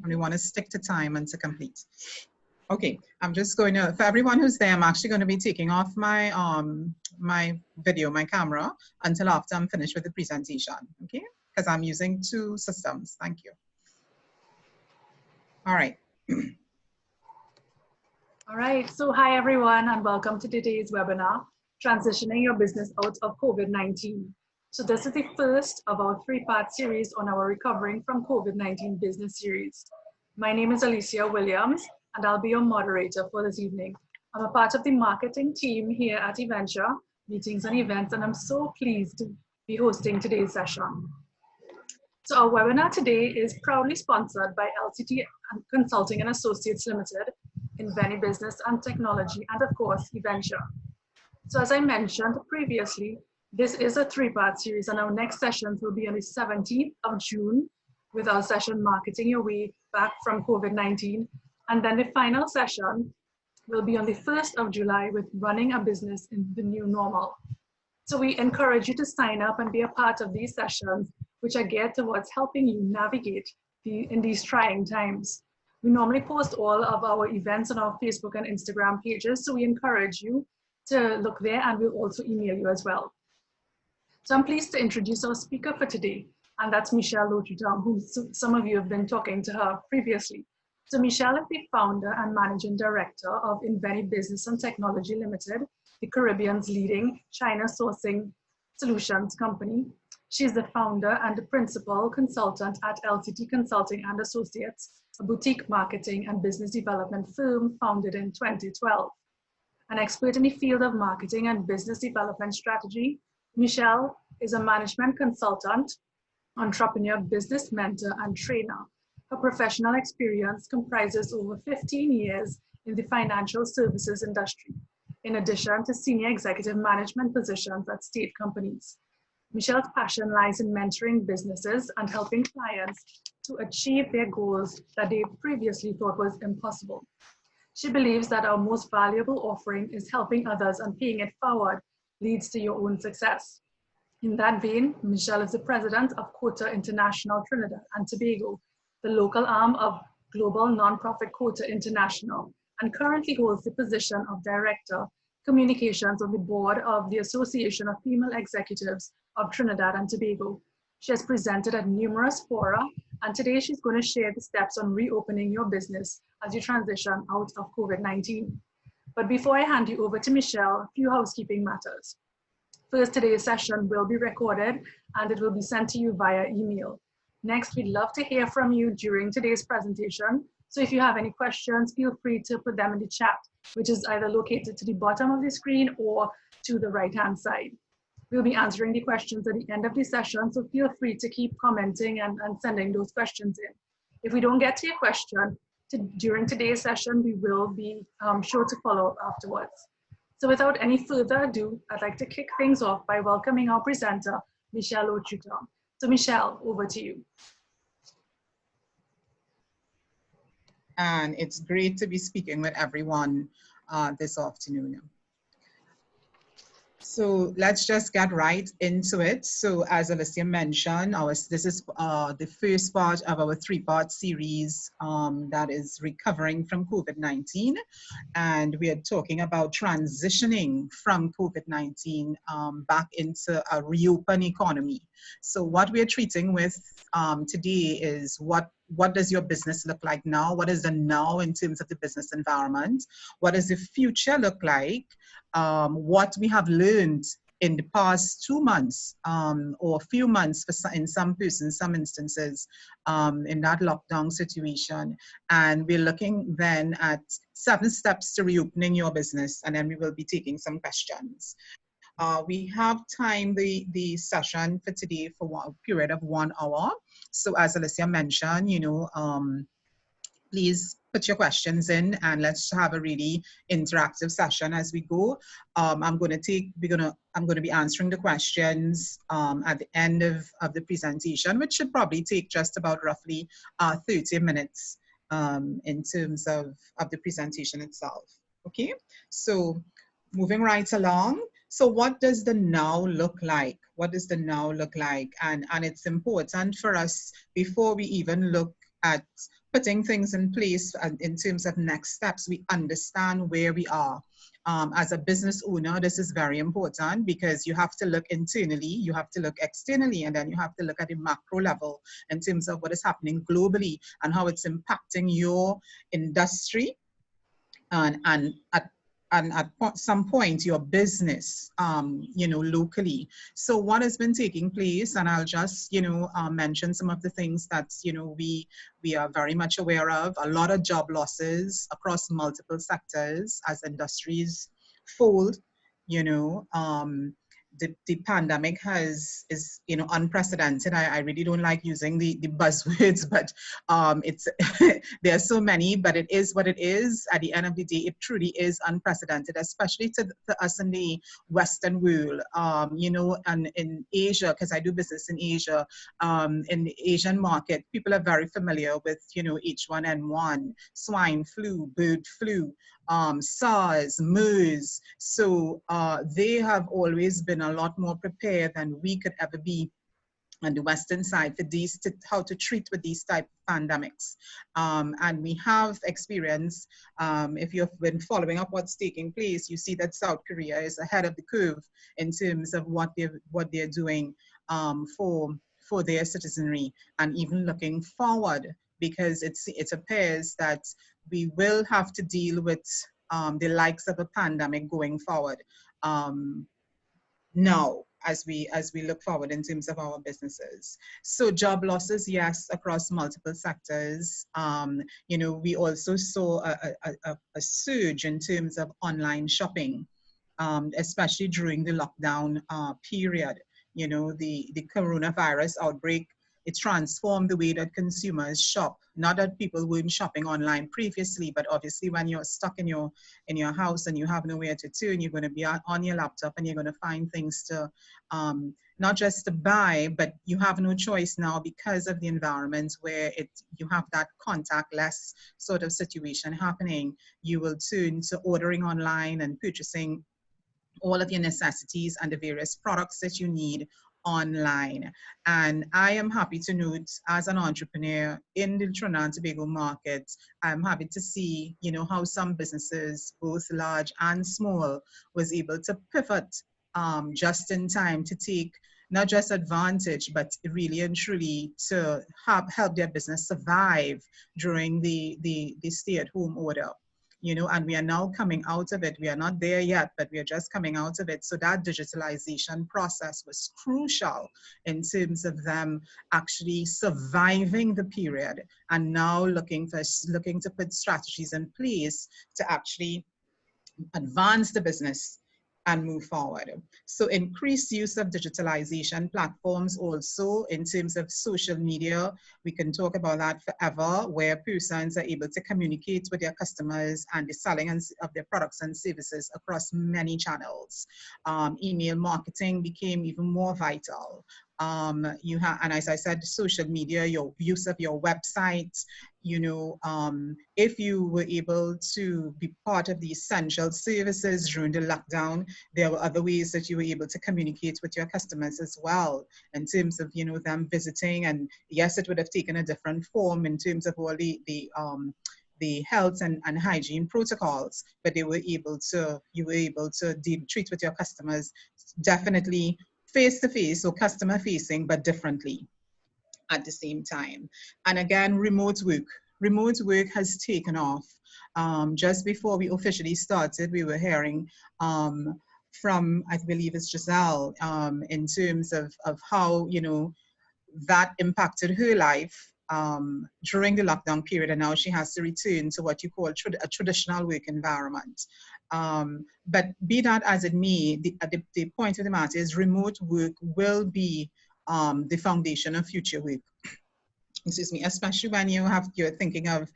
and we want to stick to time and to complete. Okay, I'm just going to, for everyone who's there, I'm actually going to be taking off my my video, my camera, until after I'm finished with the presentation, okay? Because I'm using two systems. Thank you. All right. All right, so hi everyone and welcome to today's webinar, Transitioning Your Business Out of COVID-19. So this is the first of our three-part series on our Recovering from COVID-19 business series. My name is Alicia Williams and I'll be your moderator for this evening. I'm a part of the marketing team here at EVENTURE Meetings and Events, and I'm so pleased to be hosting today's session. So our webinar today is proudly sponsored by LCT Consulting and Associates Limited, Inveni Business and Technology, and of course, EVENTURE. So as I mentioned previously, this is a three-part series, and our next sessions will be on the 17th of June with our session Marketing Your Way Back from COVID-19. And then the final session will be on the 1st of July with Running a Business in the New Normal. So we encourage you to sign up and be a part of these sessions, which are geared towards helping you navigate in these trying times. We normally post all of our events on our Facebook and Instagram pages, so we encourage you to look there, and we'll also email you as well. So I'm pleased to introduce our speaker for today, and that's Michelle Lotritam, who some of you have been talking to her previously. So Michelle is the founder and managing director of Inveni Business and Technology Limited, the Caribbean's leading China sourcing solutions company. She's the founder and the principal consultant at LCT Consulting and Associates, a boutique marketing and business development firm founded in 2012. An expert in the field of marketing and business development strategy, Michelle is a management consultant, entrepreneur, business mentor, and trainer. Her professional experience comprises over 15 years in the financial services industry, in addition to senior executive management positions at state companies. Michelle's passion lies in mentoring businesses and helping clients to achieve their goals that they previously thought was impossible. She believes that our most valuable offering is helping others, and paying it forward leads to your own success. In that vein, Michelle is the president of Quota International Trinidad and Tobago, the local arm of global nonprofit Quota International, and currently holds the position of Director, Communications on the board of the Association of Female Executives of Trinidad and Tobago. She has presented at numerous fora, and today she's going to share the steps on reopening your business as you transition out of COVID-19. But before I hand you over to Michelle, a few housekeeping matters. First, today's session will be recorded and it will be sent to you via email. Next, we'd love to hear from you during today's presentation. So if you have any questions, feel free to put them in the chat, which is either located to the bottom of the screen or to the right-hand side. We'll be answering the questions at the end of the session, so feel free to keep commenting and sending those questions in. If we don't get to your question during today's session, we will be sure to follow up afterwards. So without any further ado, I'd like to kick things off by welcoming our presenter, Michelle Lotritam. So Michelle, over to you. And it's great to be speaking with everyone this afternoon. So let's just get right into it. So as Alicia mentioned, this is the first part of our three-part series that is recovering from COVID-19. And we are talking about transitioning from COVID-19 back into a reopened economy. So what we are treating with today is what does your business look like now? What is the now in terms of the business environment? What does the future look like? What we have learned in the past 2 months or a few months in some instances in that lockdown situation. And we're looking then at 7 steps to reopening your business, and then we will be taking some questions. We have timed the session for today for a period of 1 hour. So as Alicia mentioned, please put your questions in and let's have a really interactive session as we go. I'm going to be answering the questions at the end of the presentation, which should probably take just about roughly 30 minutes in terms of the presentation itself. Okay, so moving right along. So what does the now look like? What does the now look like? And it's important for us, before we even look at putting things in place in terms of next steps. We understand where we are. As a business owner, this is very important because you have to look internally, you have to look externally, and then you have to look at the macro level in terms of what is happening globally and how it's impacting your industry and at some point your business, locally. So what has been taking place, and I'll just, mention some of the things that, we are very much aware of. A lot of job losses across multiple sectors as industries fold, you know, the pandemic is unprecedented. I really don't like using the buzzwords, but it's there are so many, but it is what it is. At the end of the day, it truly is unprecedented, especially to us in the Western world, and in Asia, because I do business in Asia. In the Asian market, people are very familiar with H1N1, swine flu, bird flu, SARS, MERS. So they have always been a lot more prepared than we could ever be on the Western side for how to treat with these type of pandemics. And we have experience, if you've been following up what's taking place, you see that South Korea is ahead of the curve in terms of what they're doing for their citizenry, and even looking forward, because it appears that we will have to deal with the likes of a pandemic going forward. Now, as we look forward in terms of our businesses. So job losses, yes, across multiple sectors. We also saw a surge in terms of online shopping, especially during the lockdown period. The coronavirus outbreak, it transformed the way that consumers shop. Not that people weren't shopping online previously, but obviously when you're stuck in your house and you have nowhere to turn, you're going to be on your laptop and you're going to find things to not just to buy, but you have no choice now because of the environment where you have that contactless sort of situation happening. You will turn to ordering online and purchasing all of your necessities and the various products that you need online. And I am happy to note, as an entrepreneur in the Trinidad and Tobago market, I'm happy to see, how some businesses, both large and small, was able to pivot just in time to take not just advantage, but really and truly to help their business survive during the stay-at-home order. And we are now coming out of it. We are not there yet, but we are just coming out of it. So that digitalization process was crucial in terms of them actually surviving the period and now looking to put strategies in place to actually advance the business and move forward. So increased use of digitalization platforms also in terms of social media. We can talk about that forever, where persons are able to communicate with their customers and the selling of their products and services across many channels. Email marketing became even more vital. And as I said, social media, your use of your website, if you were able to be part of the essential services during the lockdown, there were other ways that you were able to communicate with your customers as well, in terms of, them visiting. And yes, it would have taken a different form in terms of all the health and hygiene protocols, but you were able to treat with your customers definitely face-to-face, or customer-facing, but differently at the same time. And again, remote work has taken off. Just before we officially started, we were hearing from, I believe it's Giselle, in terms of how, that impacted her life during the lockdown period, and now she has to return to what you call a traditional work environment. But be that as it may, the point of the matter is remote work will be the foundation of future work. Excuse me, especially when you're thinking of,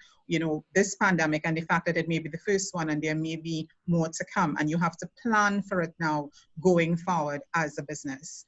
this pandemic and the fact that it may be the first one and there may be more to come, and you have to plan for it now going forward as a business,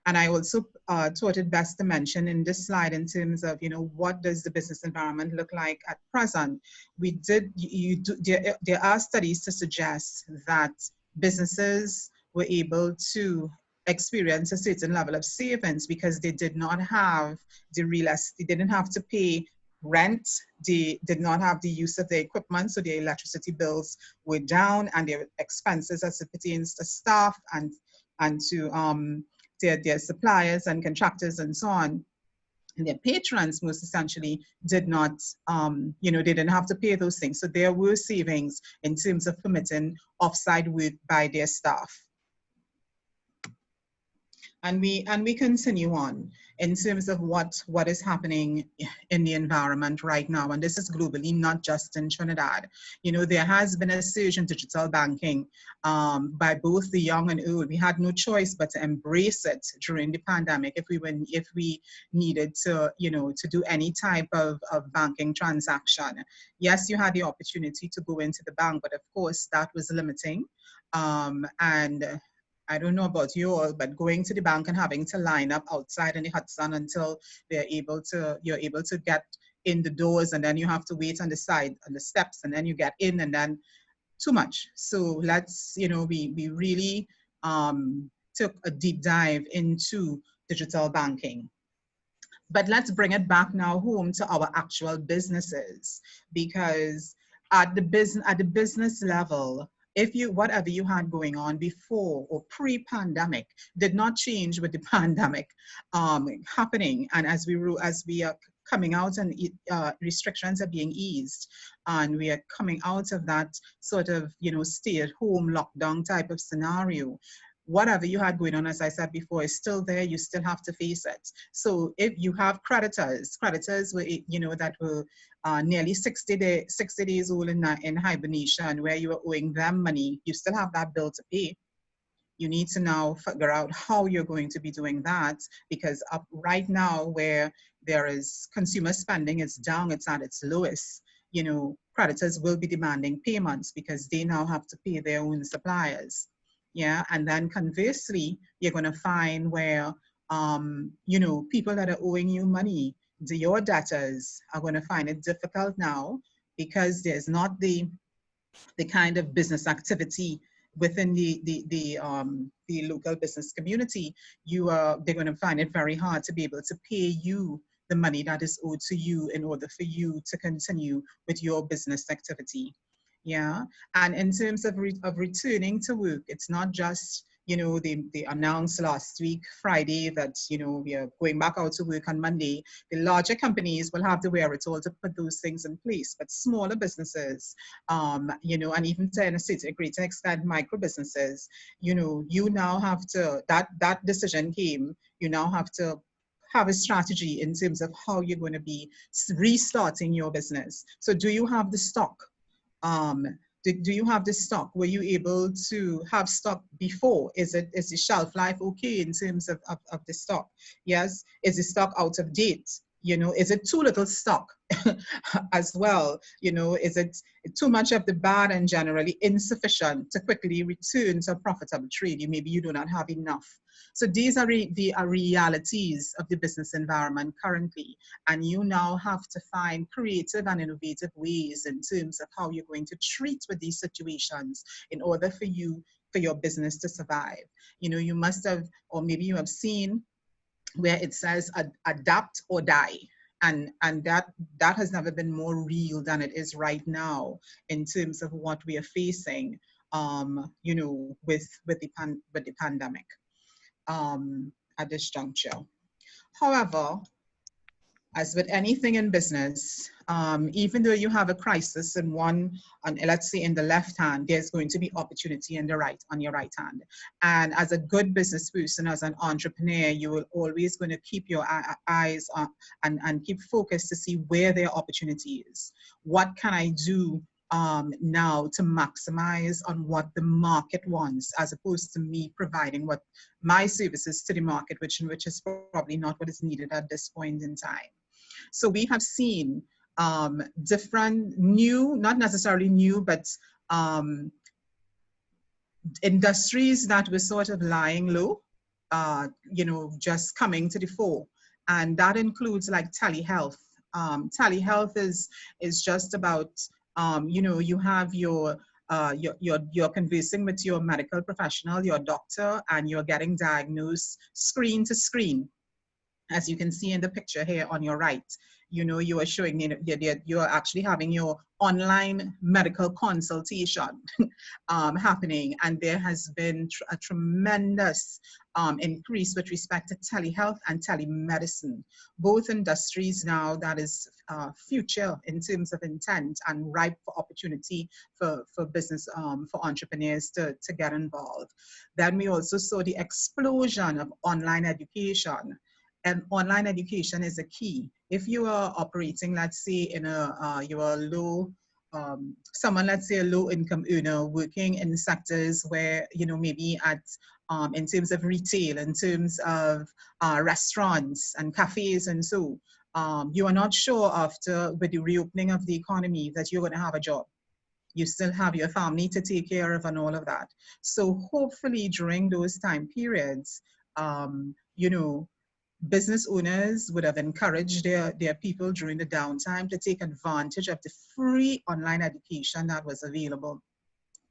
and I also thought it best to mention in this slide in terms of, what does the business environment look like at present. There are studies to suggest that businesses were able to experience a certain level of savings because they did not have the real estate, they didn't have to pay rent, they did not have the use of their equipment, so their electricity bills were down, and their expenses as it pertains to staff and to their suppliers and contractors and so on, and their patrons most essentially did not, they didn't have to pay those things. So there were savings in terms of permitting offsite work by their staff. And we continue on in terms of what is happening in the environment right now. And this is globally, not just in Trinidad. There has been a surge in digital banking by both the young and old. We had no choice but to embrace it during the pandemic if we needed to, to do any type of banking transaction. Yes, you had the opportunity to go into the bank, but of course that was limiting. And I don't know about you all, but going to the bank and having to line up outside in the hot sun until you're able to get in the doors, and then you have to wait on the side, on the steps, and then you get in, and then too much. So let's, we really took a deep dive into digital banking. But let's bring it back now home to our actual businesses, because at the business level, whatever you had going on before or pre-pandemic did not change with the pandemic happening. And as we are coming out and restrictions are being eased, and we are coming out of that sort of stay-at-home lockdown type of scenario, whatever you had going on, as I said before, is still there. You still have to face it. So if you have creditors were, that were nearly 60 days old in hibernation, where you were owing them money, you still have that bill to pay. You need to now figure out how you're going to be doing that, because right now, where there is consumer spending is down, it's at its lowest, creditors will be demanding payments because they now have to pay their own suppliers. Yeah, and then conversely, you're going to find where, people that are owing you money, your debtors are going to find it difficult now because there's not the kind of business activity within the local business community. They're going to find it very hard to be able to pay you the money that is owed to you in order for you to continue with your business activity. Yeah, and in terms of returning to work, it's not just, they announced last week, Friday, that, we are going back out to work on Monday. The larger companies will have the wherewithal to put those things in place, but smaller businesses, and even to a greater extent, micro businesses, you now have to, that decision came, you now have to have a strategy in terms of how you're going to be restarting your business. So do you have the stock? Do you have the stock? Were you able to have stock before? Is the shelf life okay in terms of the stock? Yes. Is the stock out of date? Is it too little stock as well? Is it too much of the bad and generally insufficient to quickly return to a profitable trade? Maybe you do not have enough. So these are the realities of the business environment currently. And you now have to find creative and innovative ways in terms of how you're going to treat with these situations in order for your business to survive. You must have, or maybe you have seen where it says adapt or die. And that has never been more real than it is right now in terms of what we are facing, with the pandemic. At this juncture. However, as with anything in business, even though you have a crisis in let's say in the left hand, there's going to be opportunity on your right hand. And as a good business person, as an entrepreneur, you will always going to keep your eyes on and keep focused to see where there are opportunities. What can I do now to maximize on what the market wants, as opposed to me providing what my services to the market, which is probably not what is needed at this point in time. So we have seen different new, not necessarily new, but industries that were sort of lying low, just coming to the fore. And that includes like telehealth. Telehealth is just about, you have your you're conversing with your medical professional, your doctor, and you're getting diagnosed screen to screen. As you can see in the picture here on your right, you are showing you're actually having your online medical consultation happening, and there has been a tremendous increase with respect to telehealth and telemedicine, both industries now that is future in terms of intent and ripe for opportunity for business, for entrepreneurs to get involved. Then we also saw the explosion of online education. And online education is a key. If you are operating, let's say, in you are low, someone, let's say a low income earner working in sectors where, maybe at, in terms of retail, in terms of restaurants and cafes and so, you are not sure after, with the reopening of the economy, that you're going to have a job. You still have your family to take care of and all of that. So hopefully during those time periods, business owners would have encouraged their people during the downtime to take advantage of the free online education that was available.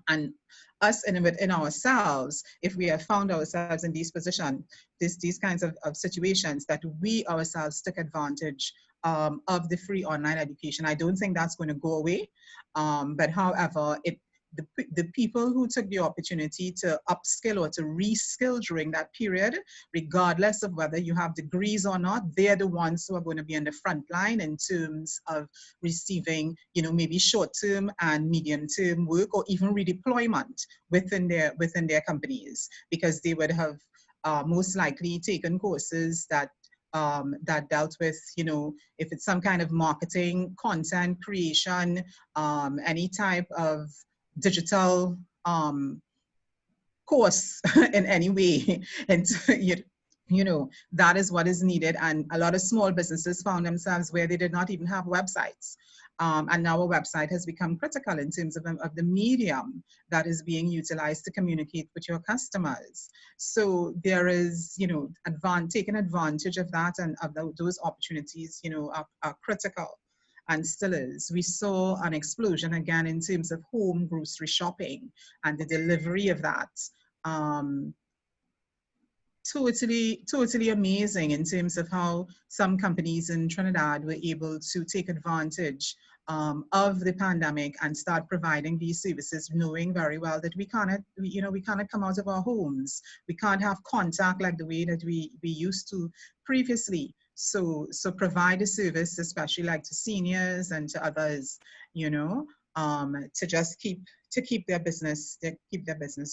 And us within ourselves, if we have found ourselves in these positions, these kinds of situations, that we ourselves took advantage of the free online education. I don't think that's going to go away. But however, the people who took the opportunity to upskill or to reskill during that period, regardless of whether you have degrees or not, they're the ones who are going to be on the front line in terms of receiving, maybe short-term and medium-term work, or even redeployment within their companies, because they would have most likely taken courses that dealt with, if it's some kind of marketing, content creation, any type of digital course in any way. And that is what is needed. And a lot of small businesses found themselves where they did not even have websites. And now a website has become critical in terms of the medium that is being utilized to communicate with your customers. So there is, taking advantage of that and of those opportunities, are critical. And still is. We saw an explosion again in terms of home grocery shopping and the delivery of that. Totally amazing in terms of how some companies in Trinidad were able to take advantage of the pandemic and start providing these services, knowing very well that we cannot come out of our homes. We can't have contact like the way that we used to previously. So provide a service, especially like to seniors and to others, to just keep their business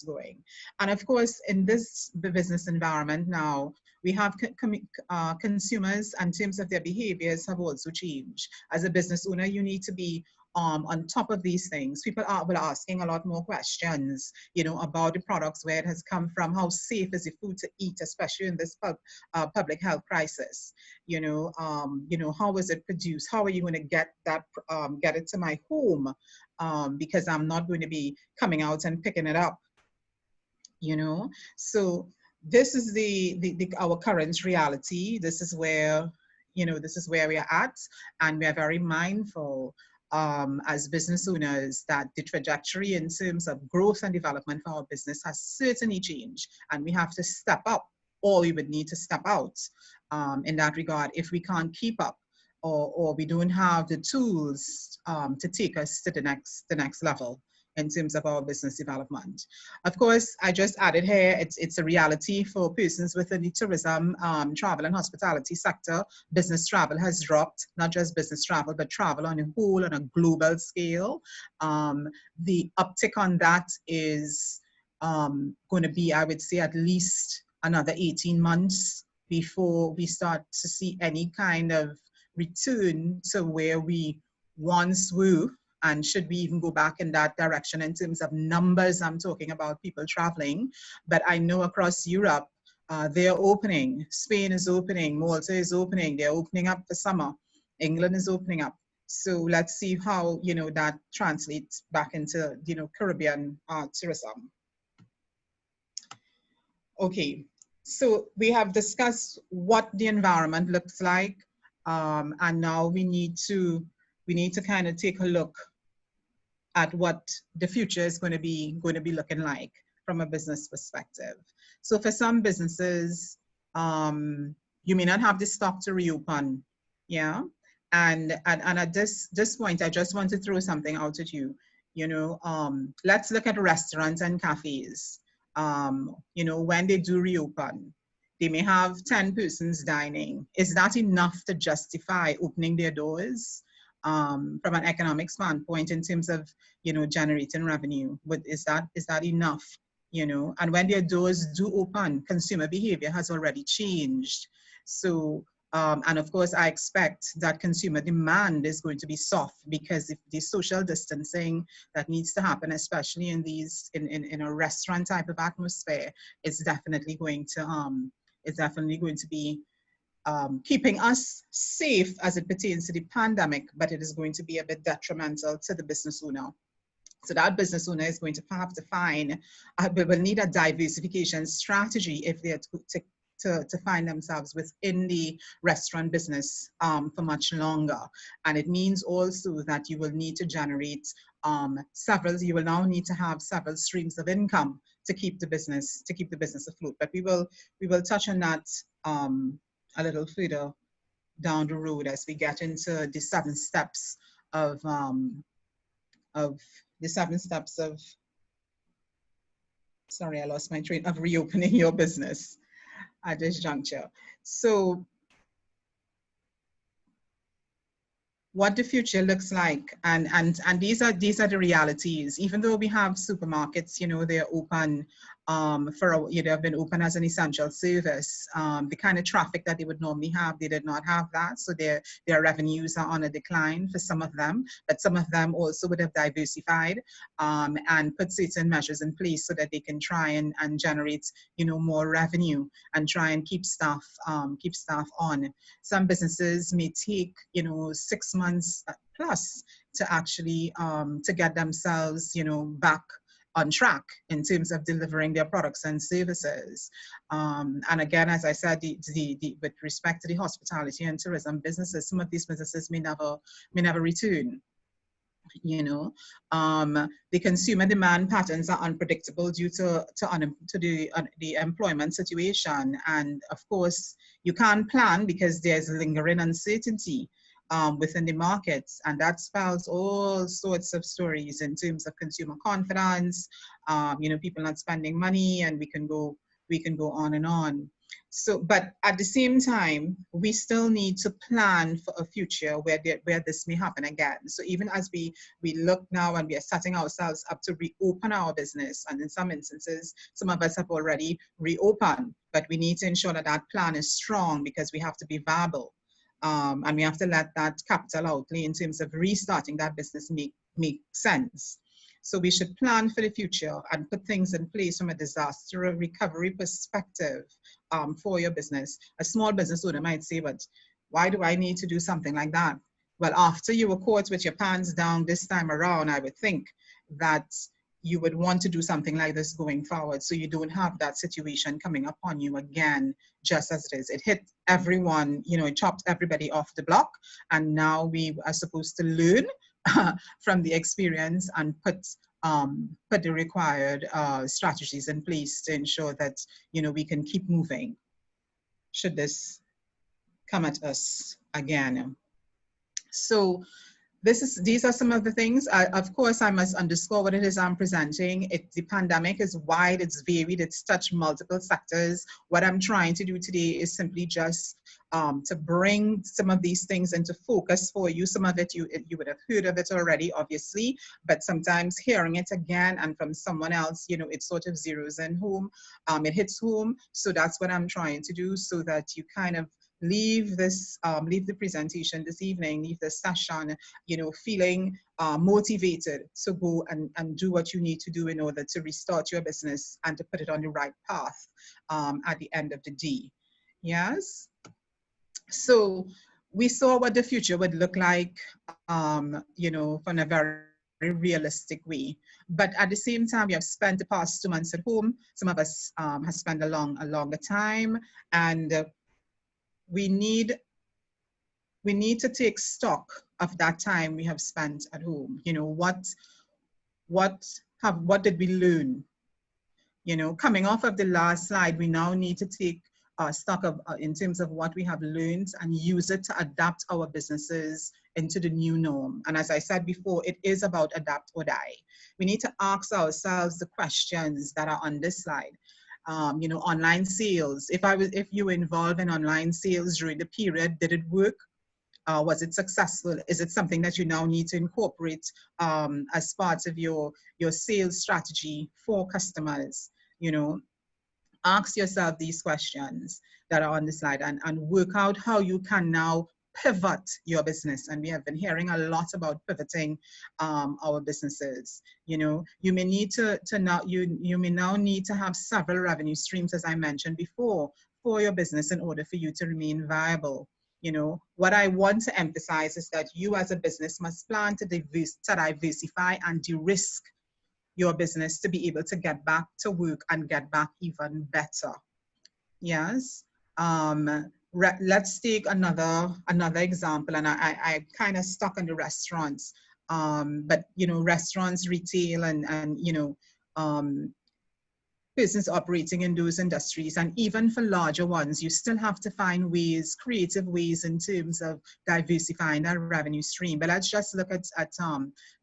going. And of course, in this business environment now, we have consumers, and in terms of their behaviors have also changed. As a business owner, you need to be on top of these things. People are asking a lot more questions, about the products, where it has come from, how safe is the food to eat, especially in this public health crisis. How was it produced? How are you going to get it to my home? Because I'm not going to be coming out and picking it up. So this is our current reality. This is where we are at, and we are very mindful as business owners that the trajectory in terms of growth and development for our business has certainly changed, and we have to step up, or we would need to step out in that regard if we can't keep up, or we don't have the tools to take us to the next level in terms of our business development. Of course, I just added here, it's a reality for persons within the tourism, travel and hospitality sector. Business travel has dropped, not just business travel, but travel on a whole, on a global scale. The uptick on that is going to be, I would say, at least another 18 months before we start to see any kind of return to where we once were. And should we even go back in that direction in terms of numbers? I'm talking about people traveling. But I know across Europe, they're opening. Spain is opening. Malta is opening. They're opening up for summer. England is opening up. So let's see how that translates back into Caribbean tourism. Okay, so we have discussed what the environment looks like, and now we need to kind of take a look at what the future is going to be looking like from a business perspective. So for some businesses, you may not have the stock to reopen, yeah. And at this point, I just want to throw something out at you. You know, let's look at restaurants and cafes. You know, when they do reopen, they may have 10 persons dining. Is that enough to justify opening their doors from an economic standpoint in terms of, you know, generating revenue? But is that enough? You know, and when their doors do open, consumer behavior has already changed. So, and of course, I expect that consumer demand is going to be soft, because if the social distancing that needs to happen, especially in these in a restaurant type of atmosphere, is definitely going to be keeping us safe as it pertains to the pandemic, but it is going to be a bit detrimental to the business owner. So that business owner is going to have to find, will need a diversification strategy if they're to find themselves within the restaurant business for much longer. And it means also that you will need to generate you will now need to have several streams of income to keep the business afloat. But we will touch on that a little further down the road as we get into the 7 steps of the 7 steps of, sorry, I lost my train, of reopening your business at this juncture. So what the future looks like, and these are the realities. Even though we have supermarkets, you know, they're open they've been open as an essential service. The kind of traffic that they would normally have, they did not have that, so their revenues are on a decline for some of them. But some of them also would have diversified and put certain measures in place so that they can try and generate, you know, more revenue and try and keep staff on. Some businesses may take, you know, 6 months plus to actually to get themselves, you know, back on track in terms of delivering their products and services. And again, as I said, with respect to the hospitality and tourism businesses, some of these businesses may never return. You know, the consumer demand patterns are unpredictable due to the employment situation, and of course, you can't plan because there's lingering uncertainty within the markets, and that spells all sorts of stories in terms of consumer confidence. You know, people not spending money, and we can go on and on. So, but at the same time, we still need to plan for a future where this may happen again. So even as we look now and we are setting ourselves up to reopen our business, and in some instances, some of us have already reopened, but we need to ensure that that plan is strong, because we have to be viable. And we have to let that capital outlay in terms of restarting that business make sense. So we should plan for the future and put things in place from a disaster recovery perspective for your business. A small business owner might say, but why do I need to do something like that? Well, after you were caught with your pants down this time around, I would think that you would want to do something like this going forward, so you don't have that situation coming upon you again, just as it is. It hit everyone, you know, it chopped everybody off the block, and now we are supposed to learn from the experience and put the required strategies in place to ensure that, you know, we can keep moving should this come at us again. So these are some of the things. Of course, I must underscore what it is I'm presenting. The pandemic is wide, it's varied, it's touched multiple sectors. What I'm trying to do today is simply just to bring some of these things into focus for you. Some of it you would have heard of it already, obviously, but sometimes hearing it again and from someone else, you know, it sort of zeroes in home. It hits home. So that's what I'm trying to do, so that you kind of leave the presentation this evening, leave the session, you know, feeling motivated to go and do what you need to do in order to restart your business and to put it on the right path at the end of the day. Yes. So we saw what the future would look like, you know, from a very realistic way. But at the same time, we have spent the past 2 months at home. Some of us have spent a longer time, and we need to take stock of that time we have spent at home. You know, what did we learn? You know, coming off of the last slide, we now need to take stock of in terms of what we have learned and use it to adapt our businesses into the new norm. And as I said before, it is about adapt or die. We need to ask ourselves the questions that are on this slide. You know, online sales. If you were involved in online sales during the period, did it work? Was it successful? Is it something that you now need to incorporate as part of your sales strategy for customers? You know, ask yourself these questions that are on the slide and work out how you can now pivot your business. And we have been hearing a lot about pivoting our businesses. You know, you may need to now, you may now need to have several revenue streams, as I mentioned before, for your business in order for you to remain viable. You know, what I want to emphasize is that you as a business must plan to diversify and de-risk your business to be able to get back to work and get back even better. Yes. Let's take another example, and I kind of stuck on the restaurants, but you know, restaurants, retail, and you know, business operating in those industries, and even for larger ones, you still have to find ways, creative ways in terms of diversifying that revenue stream. But let's just look at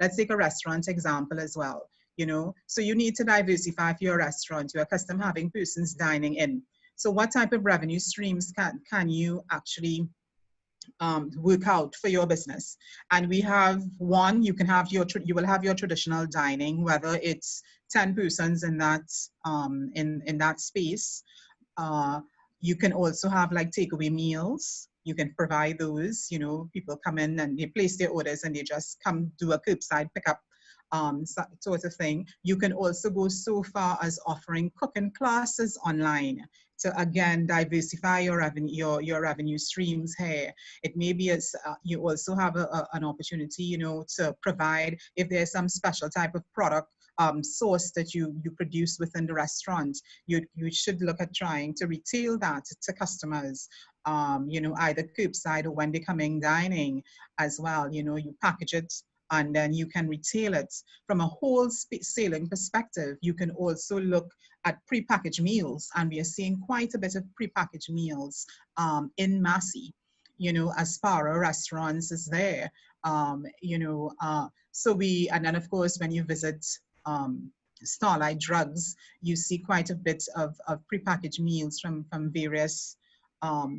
let's take a restaurant example as well. You know, so you need to diversify for your restaurant. You're accustomed having persons dining in. So what type of revenue streams can you actually work out for your business? And we have one. You will have your traditional dining, whether it's 10 persons in that in that space. You can also have like takeaway meals. You can provide those. You know, people come in and they place their orders and they just come do a curbside pickup sort of thing. You can also go so far as offering cooking classes online to again diversify your revenue streams here. It may be as you also have an opportunity, you know, to provide, if there's some special type of product source that you produce within the restaurant, you should look at trying to retail that to customers. You know, either curbside or when they're coming dining as well. You know, you package it and then you can retail it. From a wholesaling perspective, you can also look at prepackaged meals, and we are seeing quite a bit of prepackaged meals in Massey. You know, Aspara restaurants is there. You know, and then of course when you visit Starlight Drugs, you see quite a bit of prepackaged meals from various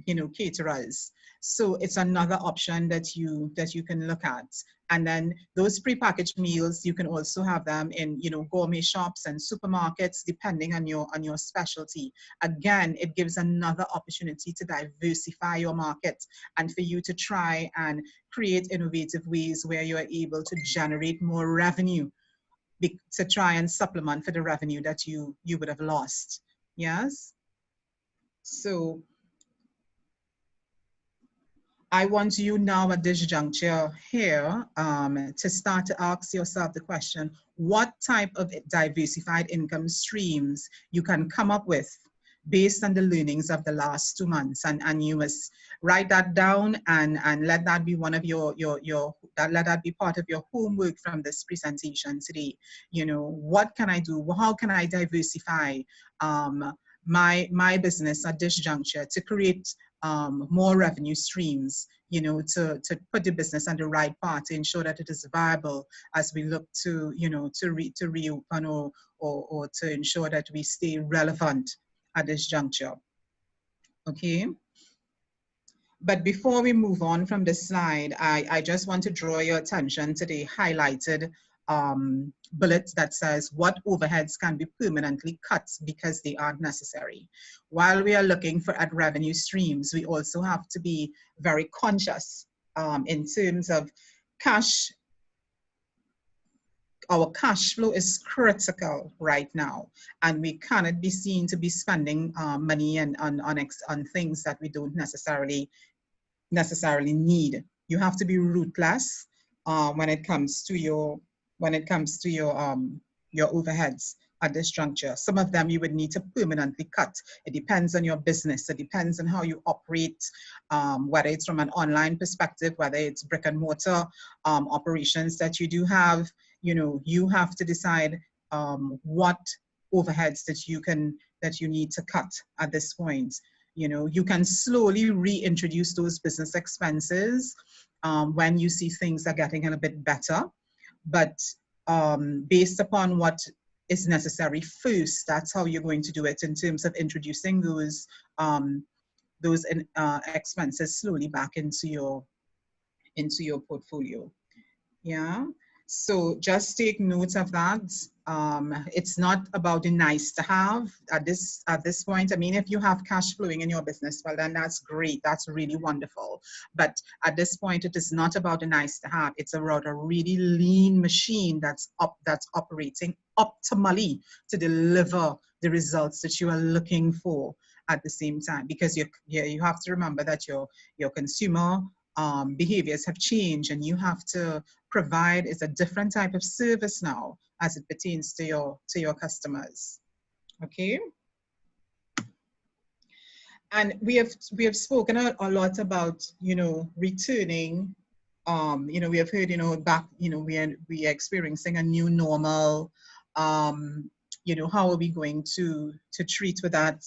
you know, caterers. So it's another option that you can look at. And then those prepackaged meals, you can also have them in, you know, gourmet shops and supermarkets, depending on your specialty. Again, it gives another opportunity to diversify your market and for you to try and create innovative ways where you are able to generate more revenue to try and supplement for the revenue that you would have lost. Yes. So I want you now at this juncture here to start to ask yourself the question, what type of diversified income streams you can come up with based on the learnings of the last 2 months. And you must write that down and let that be one of let that be part of your homework from this presentation today. You know, what can I do? How can I diversify my business at this juncture to create more revenue streams, you know, to put the business on the right path, to ensure that it is viable as we look to, you know, to reopen or to ensure that we stay relevant at this juncture. Okay. But before we move on from this slide, I just want to draw your attention to the highlighted bullet that says what overheads can be permanently cut because they aren't necessary. While we are looking at revenue streams, we also have to be very conscious in terms of cash. Our cash flow is critical right now, and we cannot be seen to be spending money on things that we don't necessarily need. You have to be ruthless when it comes to your overheads at this juncture. Some of them you would need to permanently cut. It depends on your business. It depends on how you operate, whether it's from an online perspective, whether it's brick and mortar operations that you do have. you know, you have to decide what overheads that you need to cut at this point. You know, you can slowly reintroduce those business expenses when you see things are getting a little bit better, but based upon what is necessary first, that's how you're going to do it in terms of introducing those expenses slowly back into your portfolio. Yeah. So just take note of that. It's not about the nice to have at this point. I mean, if you have cash flowing in your business, well, then that's great. That's really wonderful. But at this point, it is not about the nice to have. It's about a really lean machine that's operating optimally to deliver the results that you are looking for at the same time. Because you have to remember that your consumer behaviors have changed, and you have to provide is a different type of service now as it pertains to your customers. Okay. And we have spoken a lot about, you know, returning. You know, we have heard, you know, back, you know, we are experiencing a new normal. You know, how are we going to treat with that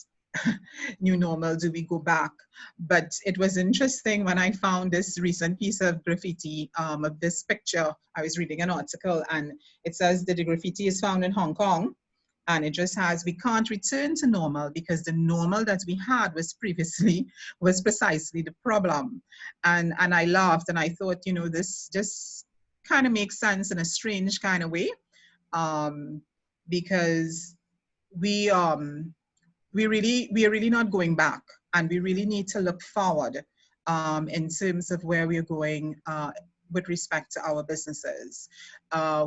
new normal? Do we go back? But it was interesting when I found this recent piece of graffiti of this picture. I was reading an article, and it says that the graffiti is found in Hong Kong, and it just has, we can't return to normal because the normal that we had was precisely the problem. And I laughed, and I thought, you know, this just kind of makes sense in a strange kind of way, because we are really not going back, and we really need to look forward in terms of where we're going with respect to our businesses.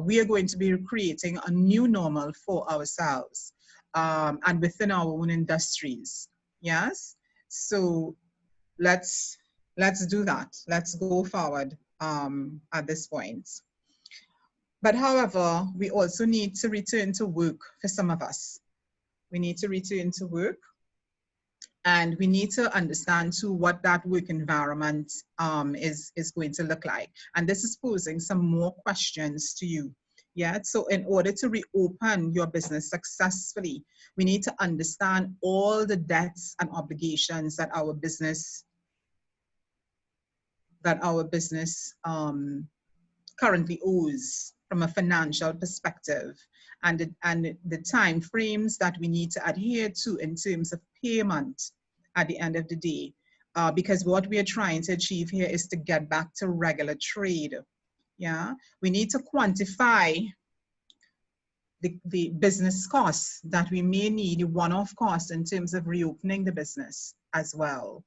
We are going to be creating a new normal for ourselves and within our own industries. Yes, so let's do that. Let's go forward at this point. But however, we also need to return to work for some of us. We need to return to work, and we need to understand too what that work environment is going to look like. And this is posing some more questions to you. Yeah, so in order to reopen your business successfully, we need to understand all the debts and obligations that our business currently owes from a financial perspective, and the time frames that we need to adhere to in terms of payment at the end of the day. Because what we are trying to achieve here is to get back to regular trade. Yeah, we need to quantify the business costs that we may need, one-off costs in terms of reopening the business as well.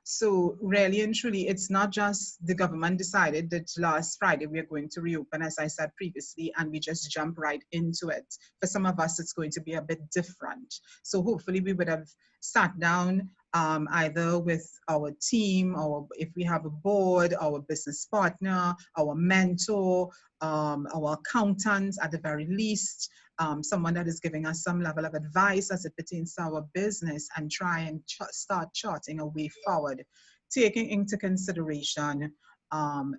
So really and truly, it's not just the government decided that last Friday we are going to reopen, as I said previously, and we just jump right into it. For some of us, it's going to be a bit different. So hopefully we would have sat down either with our team, or if we have a board, our business partner, our mentor, our accountant at the very least, someone that is giving us some level of advice as it pertains to our business, and try and start charting a way forward, taking into consideration,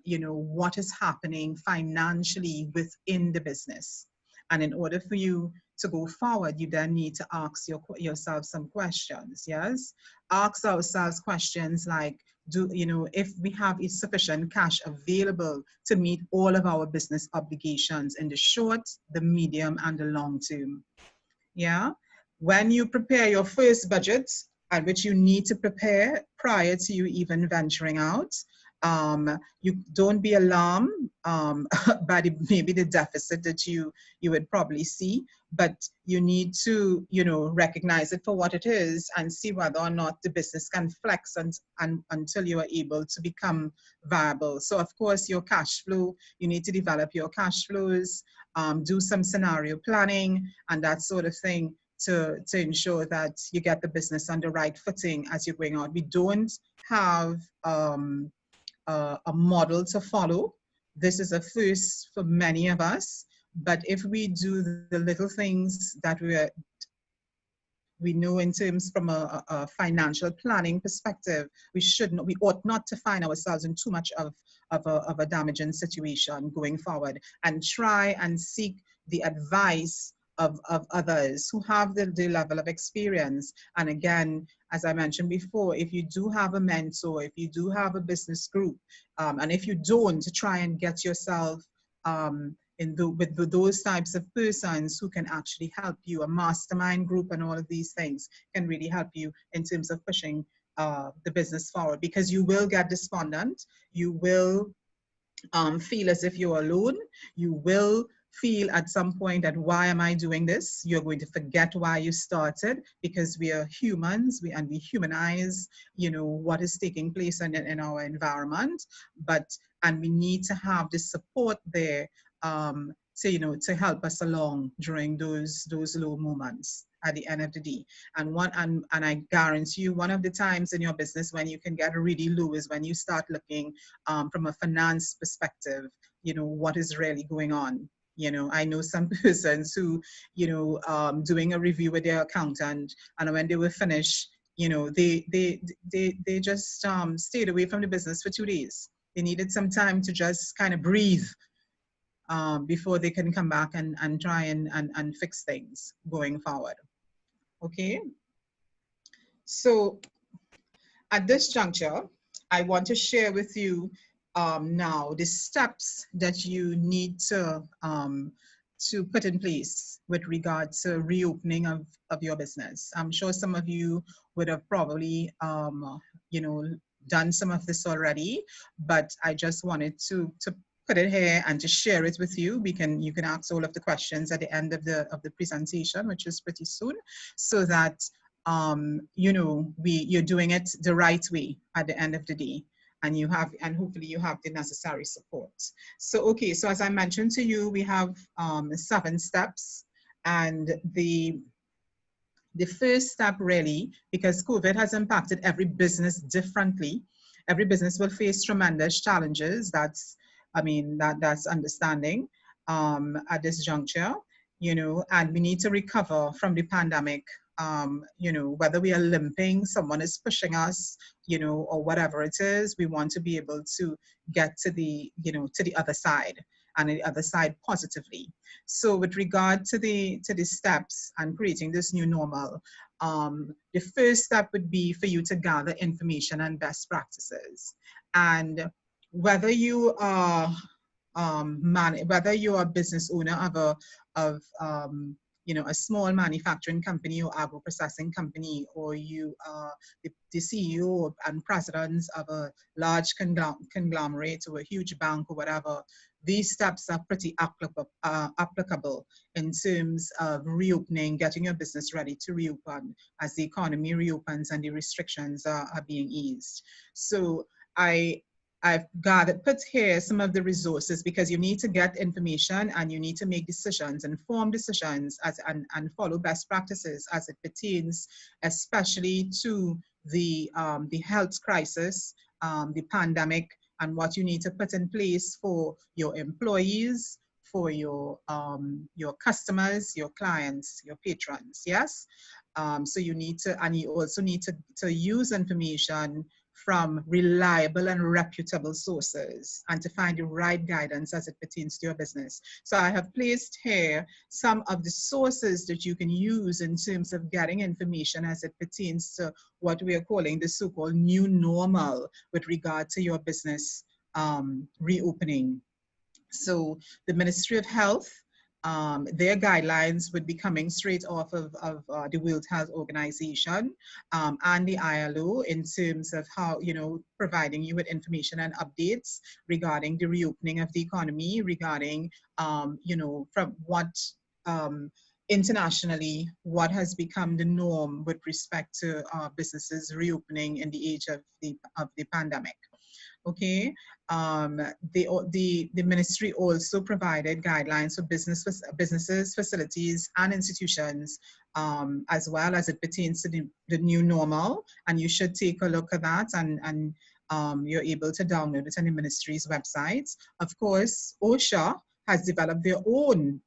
you know, what is happening financially within the business. And in order for you to go forward, you then need to ask yourself some questions. Yes, ask ourselves questions like, if we have sufficient cash available to meet all of our business obligations in the short, the medium, and the long term. Yeah, when you prepare your first budget, at which you need to prepare prior to you even venturing out, you don't be alarmed by maybe the deficit that you would probably see, but you need to, recognize it for what it is and see whether or not the business can flex until you are able to become viable. So of course, your cash flow, you need to develop your cash flows, do some scenario planning and that sort of thing to ensure that you get the business on the right footing as you're going out. We don't have a model to follow. This is a first for many of us, but if we do the little things that We know in terms from a financial planning perspective, we ought not to find ourselves in too much of a damaging situation going forward, and try and seek the advice of others who have the level of experience. And again, as I mentioned before, if you do have a mentor, if you do have a business group, and if you don't, to try and get yourself with those types of persons who can actually help you. A mastermind group and all of these things can really help you in terms of pushing the business forward, because you will get despondent. You will feel as if you're alone. You will feel at some point that, why am I doing this? You're going to forget why you started, because we are humans, and we humanize, what is taking place in our environment. And we need to have the support there to help us along during those low moments at the end of the day. And I guarantee you, one of the times in your business when you can get really low is when you start looking from a finance perspective, what is really going on. I know some persons who, doing a review with their accountant, and when they were finished, they just stayed away from the business for 2 days. They needed some time to just kind of breathe before they can come back and try and fix things going forward. Okay. So at this juncture, I want to share with you now the steps that you need to put in place with regard to reopening of your business. I'm sure some of you would have probably, done some of this already, but I just wanted to put it here and to share it with you. You can ask all of the questions at the end of the presentation, which is pretty soon, so that you're doing it the right way at the end of the day, and hopefully you have the necessary support. So, okay, so as I mentioned to you, we have 7 steps, and the first step really, because COVID has impacted every business differently. Every business will face tremendous challenges. That's understanding at this juncture, and we need to recover from the pandemic. Whether we are limping, someone is pushing us, or whatever it is, we want to be able to get to the other side, and the other side positively. So with regard to the steps and creating this new normal, the first step would be for you to gather information and best practices. And whether you are whether you're a business owner of a small manufacturing company or agro-processing company, or you are the CEO and president of a large conglomerate or a huge bank or whatever, these steps are pretty applicable in terms of reopening, getting your business ready to reopen as the economy reopens and the restrictions are being eased. So I've put here some of the resources, because you need to get information and you need to make decisions, informed decisions, and follow best practices as it pertains, especially to the health crisis, the pandemic, and what you need to put in place for your employees, for your customers, your clients, your patrons. Yes. So you need to, and you also need to use information from reliable and reputable sources, and to find the right guidance as it pertains to your business. So I have placed here some of the sources that you can use in terms of getting information as it pertains to what we are calling the so-called new normal with regard to your business reopening. So the Ministry of Health, their guidelines would be coming straight off of the World Health Organization and the ILO, in terms of how, providing you with information and updates regarding the reopening of the economy, regarding, from what internationally, what has become the norm with respect to businesses reopening in the age of the pandemic. Okay, the ministry also provided guidelines for businesses, facilities, and institutions, as well as it pertains to the new normal. And you should take a look at that, and you're able to download it on the ministry's website. Of course, OSHA has developed their own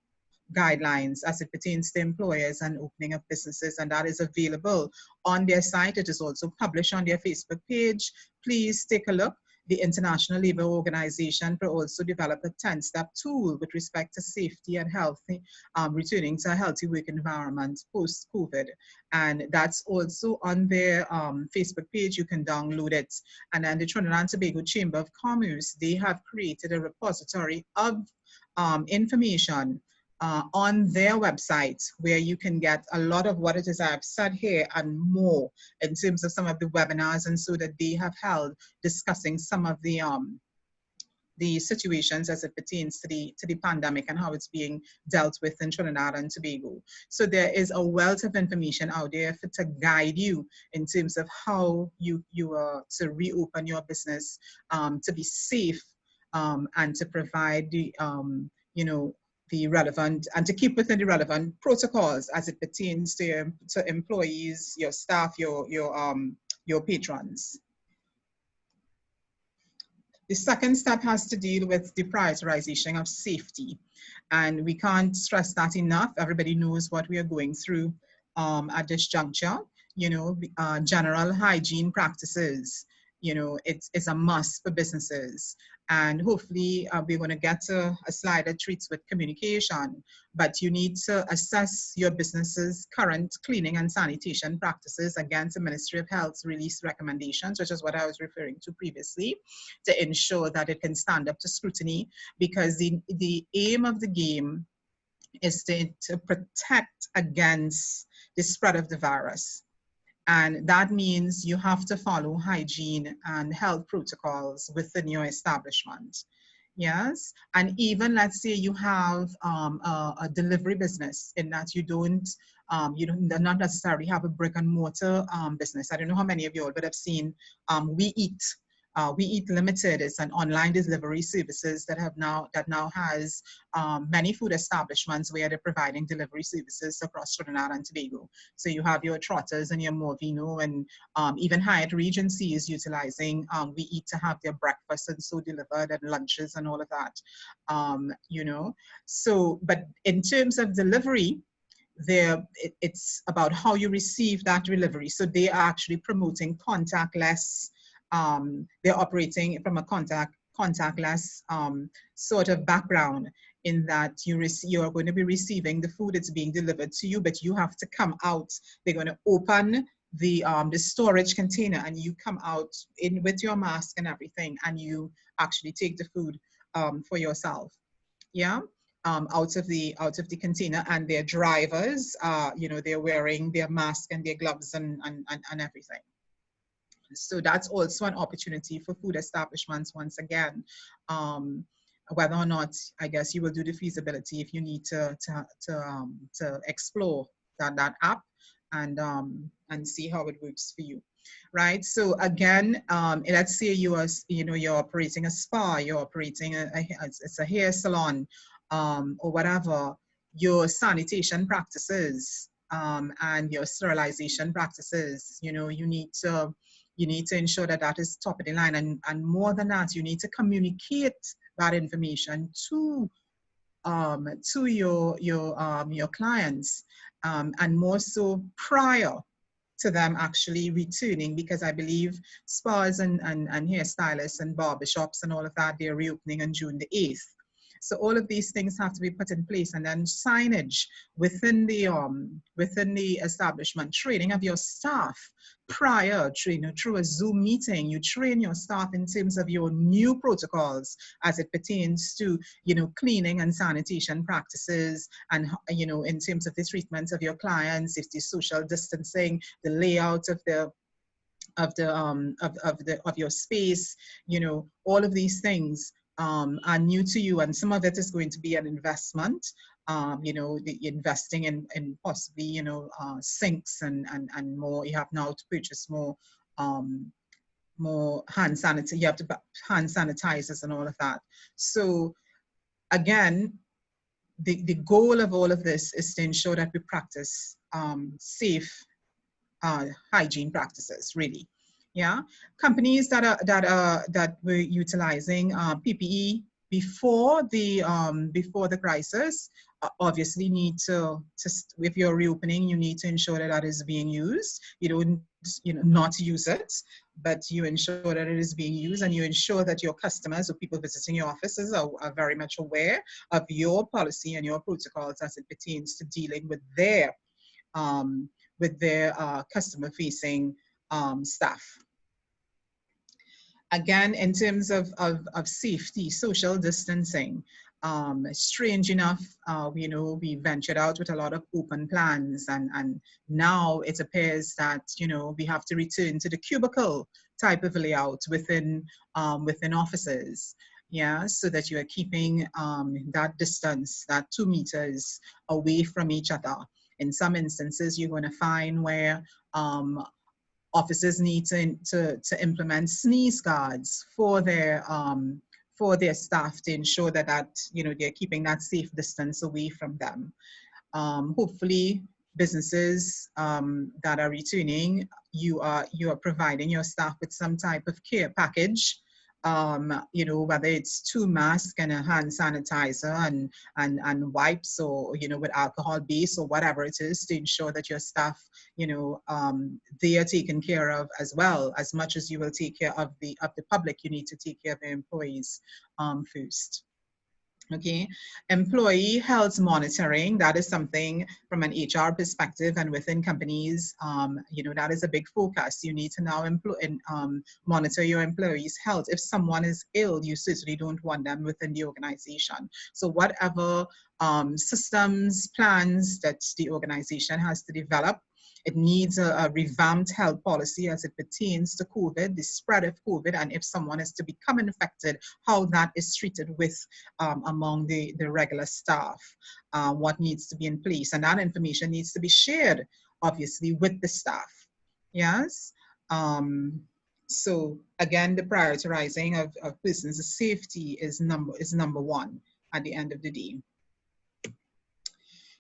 guidelines as it pertains to employers and opening of businesses, and that is available on their site. It is also published on their Facebook page. Please take a look. The International Labour Organization will also develop a 10-step tool with respect to safety and healthy, returning to a healthy work environment post-COVID. And that's also on their Facebook page. You can download it. And then the Trinidad and Tobago Chamber of Commerce, they have created a repository of information on their website, where you can get a lot of what it is I've said here and more in terms of some of the webinars and so that they have held discussing some of the situations as it pertains to the pandemic and how it's being dealt with in Trinidad and Tobago. So there is a wealth of information out there to guide you in terms of how you are to reopen your business, to be safe, and to provide the the relevant, and to keep within the relevant protocols as it pertains to employees, your staff, your patrons. The second step has to deal with the prioritization of safety. And we can't stress that enough. Everybody knows what we are going through at this juncture. General hygiene practices, it's a must for businesses. And hopefully we're going to get to a slide that treats with communication, but you need to assess your business's current cleaning and sanitation practices against the Ministry of Health's release recommendations, which is what I was referring to previously, to ensure that it can stand up to scrutiny, because the aim of the game is to protect against the spread of the virus. And that means you have to follow hygiene and health protocols within your establishment. Yes, and even let's say you have a delivery business, in that you don't not necessarily have a brick and mortar business. I don't know how many of you all would have seen We Eat. We Eat Limited is an online delivery services that now has many food establishments where they're providing delivery services across Trinidad and Tobago. So you have your Trotters and your Morvino, and even Hyatt Regency is utilizing We Eat to have their breakfast and so delivered, and lunches and all of that. So, but in terms of delivery, it's about how you receive that delivery. So they are actually promoting contactless. They're operating from a contactless sort of background, in that you're going to be receiving the food that's being delivered to you, but you have to come out. They're going to open the storage container, and you come out in with your mask and everything, and you actually take the food for yourself. Yeah. Out of the container, and their drivers, they're wearing their mask and their gloves and everything. So that's also an opportunity for food establishments, once again, whether or not, I guess, you will do the feasibility if you need to explore that app and see how it works for you, right? So again, let's say you're operating a spa, you're operating it's a hair salon, or whatever. Your sanitation practices and your sterilization practices, you need to ensure that that is top of the line, and more than that, you need to communicate that information to your clients, and more so prior to them actually returning, because I believe spas and hairstylists and barbershops and all of that, they're reopening on June the 8th. So all of these things have to be put in place, and then signage within the establishment, training of your staff prior, through a Zoom meeting. You train your staff in terms of your new protocols as it pertains to cleaning and sanitation practices, and in terms of the treatment of your clients, if the social distancing, the layout of your space, all of these things are new to you, and some of it is going to be an investment. The investing in possibly sinks and more. You have now to purchase more hand sanitizer. You have to buy hand sanitizers and all of that. So again, the goal of all of this is to ensure that we practice safe hygiene practices, really. Yeah, companies that were utilizing PPE before the crisis, obviously need to if you're reopening, you need to ensure that that is being used. You don't, not use it, but you ensure that it is being used, and you ensure that your customers or people visiting your offices are very much aware of your policy and your protocols as it pertains to dealing with their customer facing staff. Again, in terms of safety, social distancing, strange enough, we ventured out with a lot of open plans, and now it appears that, we have to return to the cubicle type of layout within offices. Yeah, so that you are keeping that distance, that 2 meters away from each other. In some instances, you're going to find where offices need to implement sneeze guards for their staff to ensure that they're keeping that safe distance away from them. Hopefully, businesses that are returning, you are providing your staff with some type of care package. Whether it's 2 masks and a hand sanitizer and wipes, or with alcohol base or whatever it is, to ensure that your staff, they are taken care of as well. As much as you will take care of the public, you need to take care of the employees first. Okay, employee health monitoring, that is something from an HR perspective and within companies, that is a big focus. You need to now monitor your employees' health. If someone is ill, you certainly don't want them within the organization. So whatever systems, plans that the organization has to develop, it needs a revamped health policy as it pertains to COVID, the spread of COVID, and if someone is to become infected, how that is treated with among the regular staff, what needs to be in place. And that information needs to be shared, obviously, with the staff. Yes. So again, the prioritizing of business safety is number one at the end of the day.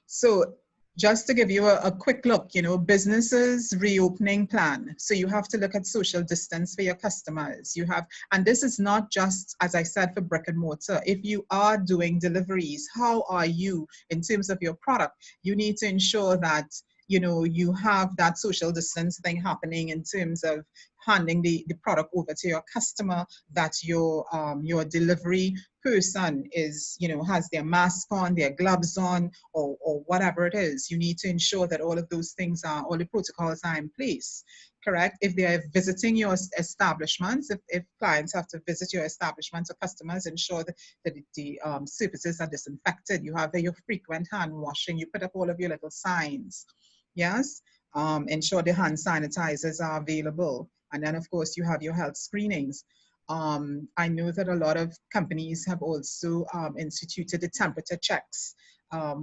So just to give you a quick look, businesses reopening plan. So you have to look at social distance for your customers. You have, and this is not just, as I said, for brick and mortar. If you are doing deliveries, how are you in terms of your product? You need to ensure that, you have that social distance thing happening in terms of handing the product over to your customer, that your delivery person is, has their mask on, their gloves on, or whatever it is. You need to ensure that all of those things all the protocols are in place, correct? If they are visiting your establishments, if clients have to visit your establishments or customers, ensure that the surfaces are disinfected. You have your frequent hand washing. You put up all of your little signs. Yes, ensure the hand sanitizers are available. And then, of course, you have your health screenings. I know that a lot of companies have also instituted the temperature checks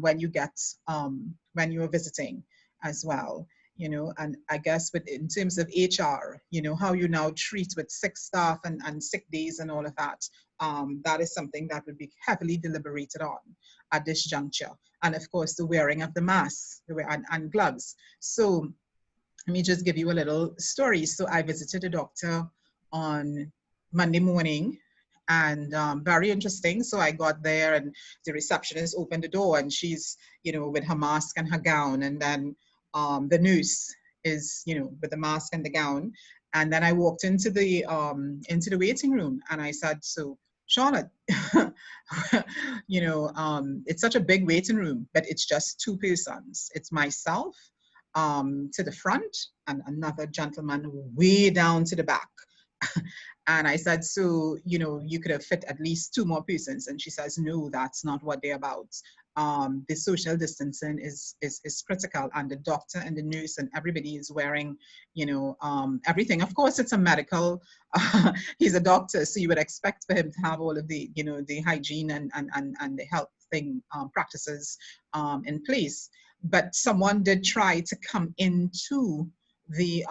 when you are visiting as well. And I guess in terms of HR, how you now treat with sick staff and sick days and all of that, that is something that would be heavily deliberated on at this juncture. And of course, the wearing of the masks and gloves. So let me just give you a little story. So I visited a doctor on Monday morning, and very interesting. So I got there, and the receptionist opened the door, and she's, with her mask and her gown, and then the nurse is, with the mask and the gown. And then I walked into the waiting room, and I said, so Charlotte, it's such a big waiting room, but it's just 2 persons. It's myself to the front and another gentleman way down to the back. And I said, so, you could have fit at least 2 more persons. And she says, no, that's not what they're about. The social distancing is critical, and the doctor and the nurse and everybody is wearing, everything. Of course, it's a medical, he's a doctor, so you would expect for him to have all of the, the hygiene and the health thing practices in place. But someone did try to come into the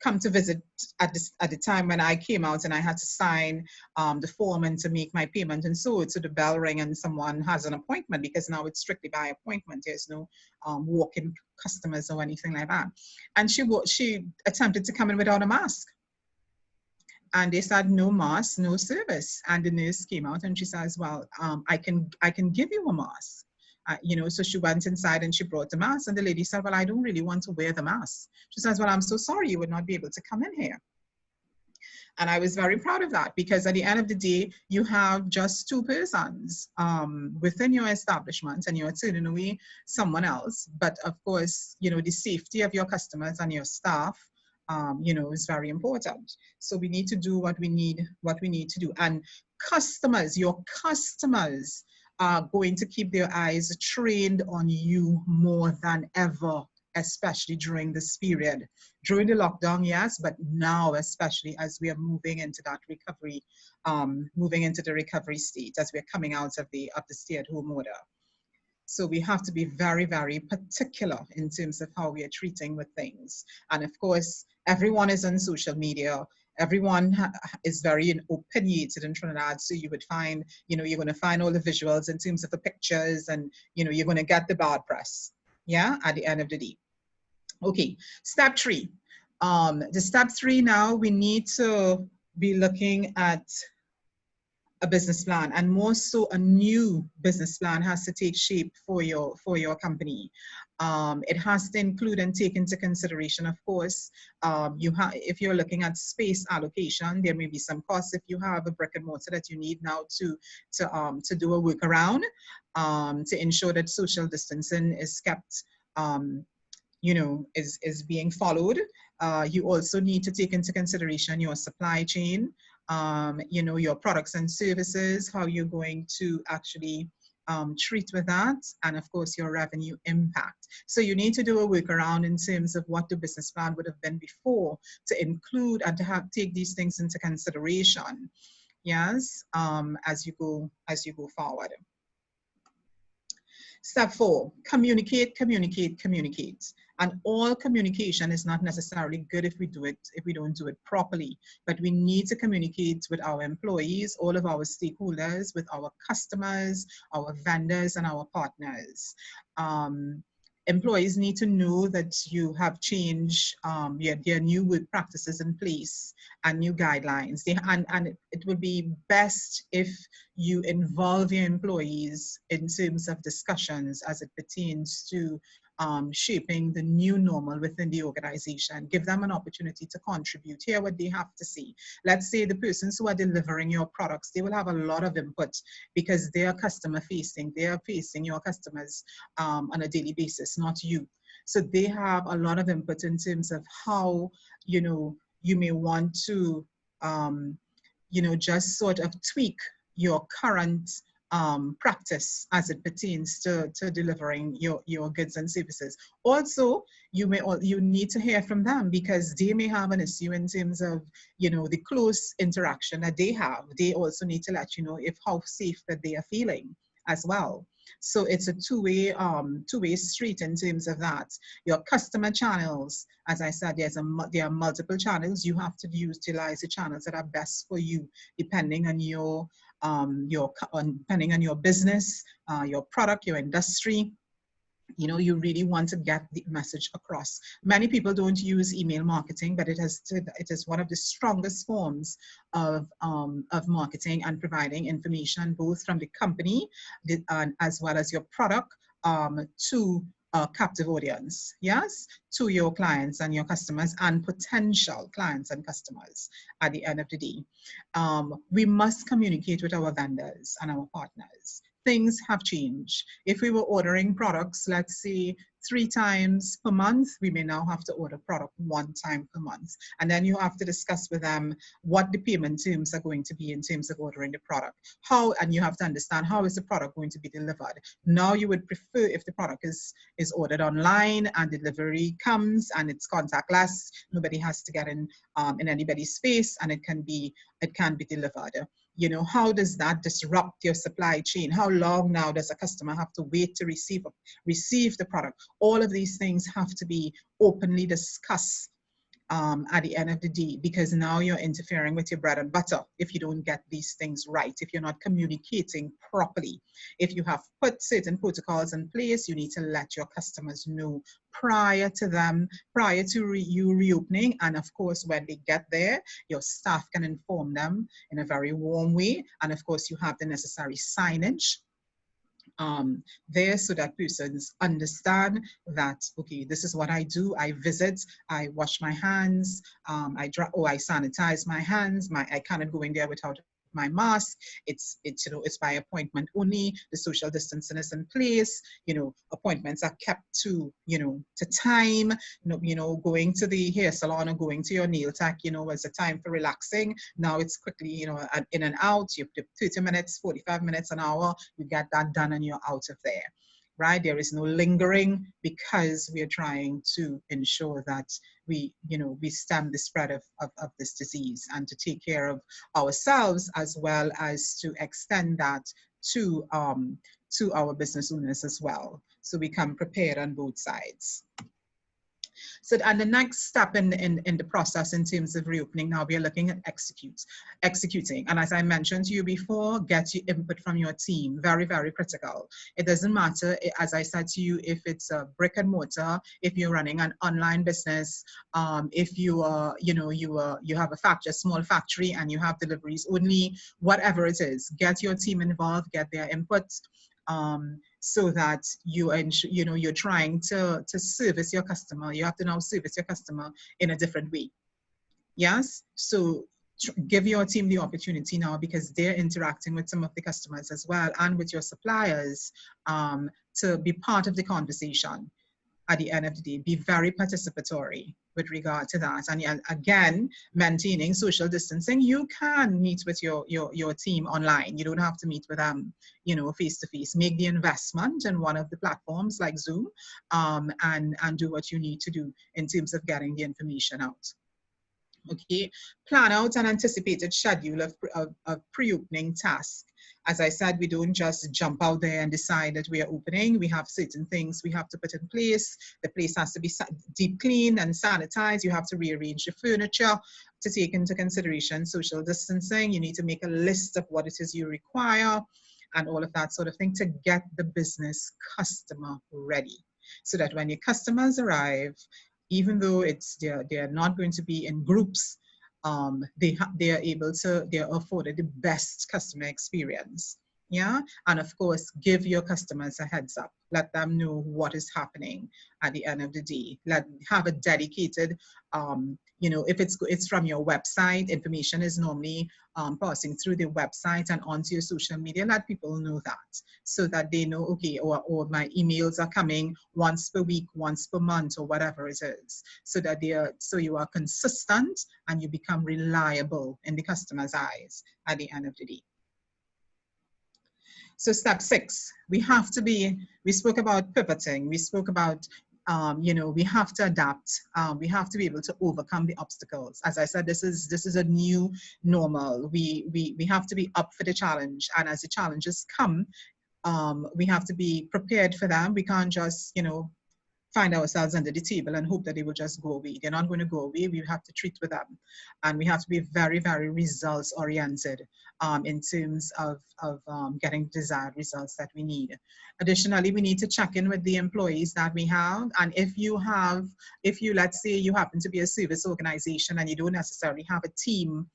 come to visit at the time when I came out, and I had to sign the form and to make my payment, and so the bell rang and someone has an appointment, because now it's strictly by appointment. There's no walk-in customers or anything like that. And she attempted to come in without a mask. And they said, no mask, no service. And the nurse came out and she says, well, I can give you a mask. So she went inside and she brought the mask, and the lady said, well, I don't really want to wear the mask. She says, well, I'm so sorry, you would not be able to come in here. And I was very proud of that, because at the end of the day, you have just two persons within your establishment, and you're turning away someone else. But of course, the safety of your customers and your staff, is very important. So we need to do what we need to do. And your customers are going to keep their eyes trained on you more than ever, especially during this period. During the lockdown, yes, but now, especially as we are moving into that recovery, moving into the recovery state, as we're coming out of the stay-at-home order. So we have to be very, very particular in terms of how we are treating with things. And of course, everyone is on social media. Everyone is very opinionated in Trinidad. So you would find, you're going to find all the visuals in terms of the pictures, and, you're going to get the bad press, yeah, at the end of the day. Okay, step 3. The step 3 now, we need to be looking at a business plan, and more so a new business plan has to take shape for your company. It has to include and take into consideration, of course, if you're looking at space allocation, there may be some costs if you have a brick and mortar that you need now to do a workaround, to ensure that social distancing is kept, is being followed. You also need to take into consideration your supply chain, your products and services, how you're going to actually treat with that, and of course your revenue impact. So you need to do a workaround in terms of what the business plan would have been before, to include and to take these things into consideration, yes, as you go forward. Step 4, communicate. And all communication is not necessarily good if we don't do it properly. But we need to communicate with our employees, all of our stakeholders, with our customers, our vendors, and our partners. Employees need to know that you have changed, there are new work practices in place and new guidelines. And it would be best if you involve your employees in terms of discussions as it pertains to shaping the new normal within the organization. Give them an opportunity to contribute, hear what they have to say. Let's say the persons who are delivering your products, they will have a lot of input because they are customer facing. They are facing your customers on a daily basis, not you. So they have a lot of input in terms of how, you may want to, just sort of tweak your current practice as it pertains to delivering your goods and services. Also, you need to hear from them, because they may have an issue in terms of the close interaction that they have. They also need to let you know how safe that they are feeling as well. So it's a two-way street in terms of that. Your customer channels, as I said, there are multiple channels. You have to utilize the channels that are best for you, depending on depending on your business, your product, your industry. You really want to get the message across. Many people don't use email marketing, but it is one of the strongest forms of marketing and providing information, both from the company as well as your product, to a captive audience, yes, to your clients and your customers and potential clients and customers at the end of the day. We must communicate with our vendors and our partners. Things have changed. If we were ordering products, let's say 3 times per month, we may now have to order product 1 time per month. And then you have to discuss with them what the payment terms are going to be in terms of ordering the product. And you have to understand how is the product going to be delivered. Now you would prefer if the product is ordered online and delivery comes and it's contactless, nobody has to get in anybody's face, and it can be delivered. How does that disrupt your supply chain? How long now does a customer have to wait to receive the product? All of these things have to be openly discussed at the end of the day, because now you're interfering with your bread and butter if you don't get these things right, if you're not communicating properly. If you have put certain protocols in place, you need to let your customers know prior to you reopening. And of course, when they get there, your staff can inform them in a very warm way. And of course, you have the necessary signage there so that persons understand that, okay, this is what I do. I visit, I wash my hands, I sanitize my hands. I cannot go in there without my mask. It's by appointment only. The social distancing is in place. Appointments are kept to time. Going to the hair salon or going to your nail tech, was a time for relaxing. Now it's quickly, in and out. You have 30 minutes, 45 minutes, an hour. You get that done and you're out of there. Right? There is no lingering because we are trying to ensure that we stem the spread of this disease and to take care of ourselves as well as to extend that to our business owners as well. So we come prepared on both sides. So, and the next step in the process in terms of reopening, now we are looking at executing. And as I mentioned to you before, get your input from your team. Very, very critical. It doesn't matter, as I said to you, if it's a brick and mortar, if you're running an online business, if you have a small factory and you have deliveries only, whatever it is, get your team involved, get their input. So that you're trying to service your customer. You have to now service your customer in a different way. Yes, so give your team the opportunity now, because they're interacting with some of the customers as well and with your suppliers, to be part of the conversation. At the end of the day, be very participatory with regard to that. And again, maintaining social distancing, you can meet with your team online. You don't have to meet with them, face to face. Make the investment in one of the platforms like Zoom, and do what you need to do in terms of getting the information out. Okay, plan out an anticipated schedule of pre-opening tasks. As I said, we don't just jump out there and decide that we are opening. We have certain things we have to put in place. The place has to be deep cleaned and sanitized. You have to rearrange your furniture to take into consideration social distancing. You need to make a list of what it is you require and all of that sort of thing to get the business customer ready, so that when your customers arrive, even though they're not going to be in groups, they're afforded the best customer experience. Yeah, and of course, give your customers a heads up. Let them know what is happening at the end of the day. Have a dedicated, if it's from your website, information is normally passing through the website and onto your social media. Let people know that, so that they know, okay, or my emails are coming once per week, once per month, or whatever it is, so that you are consistent and you become reliable in the customer's eyes at the end of the day. So step 6, we spoke about pivoting, we spoke about, we have to adapt, we have to be able to overcome the obstacles. As I said, this is a new normal. We have to be up for the challenge, and as the challenges come, we have to be prepared for them. We can't just, find ourselves under the table and hope that they will just go away. They're not going to go away. We have to treat with them. And we have to be very, very results oriented in terms of getting desired results that we need. Additionally, we need to check in with the employees that we have. And if let's say you happen to be a service organization and you don't necessarily have a team,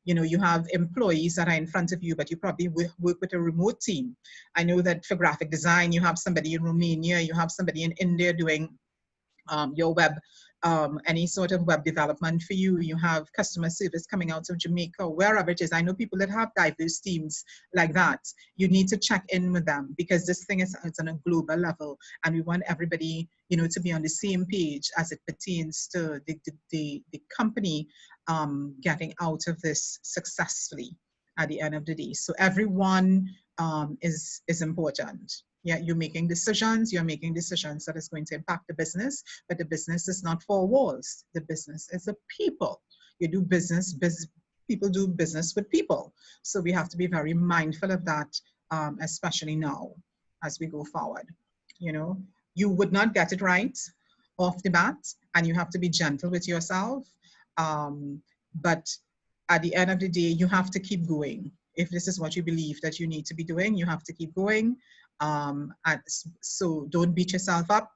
you have employees that are in front of you, but you probably work with a remote team. I know that for graphic design, you have somebody in Romania, you have somebody in India doing your web, any sort of web development for you. You have customer service coming out of Jamaica, wherever it is. I know people that have diverse teams like that. You need to check in with them, because this thing is on a global level, and we want everybody, to be on the same page as it pertains to the company getting out of this successfully at the end of the day. So everyone is important. Yeah, you're making decisions that is going to impact the business, but the business is not four walls. The business is a people. You do business, people do business with people. So we have to be very mindful of that, especially now as we go forward. You would not get it right off the bat, and you have to be gentle with yourself. But at the end of the day, you have to keep going. If this is what you believe that you need to be doing, you have to keep going. And so don't beat yourself up.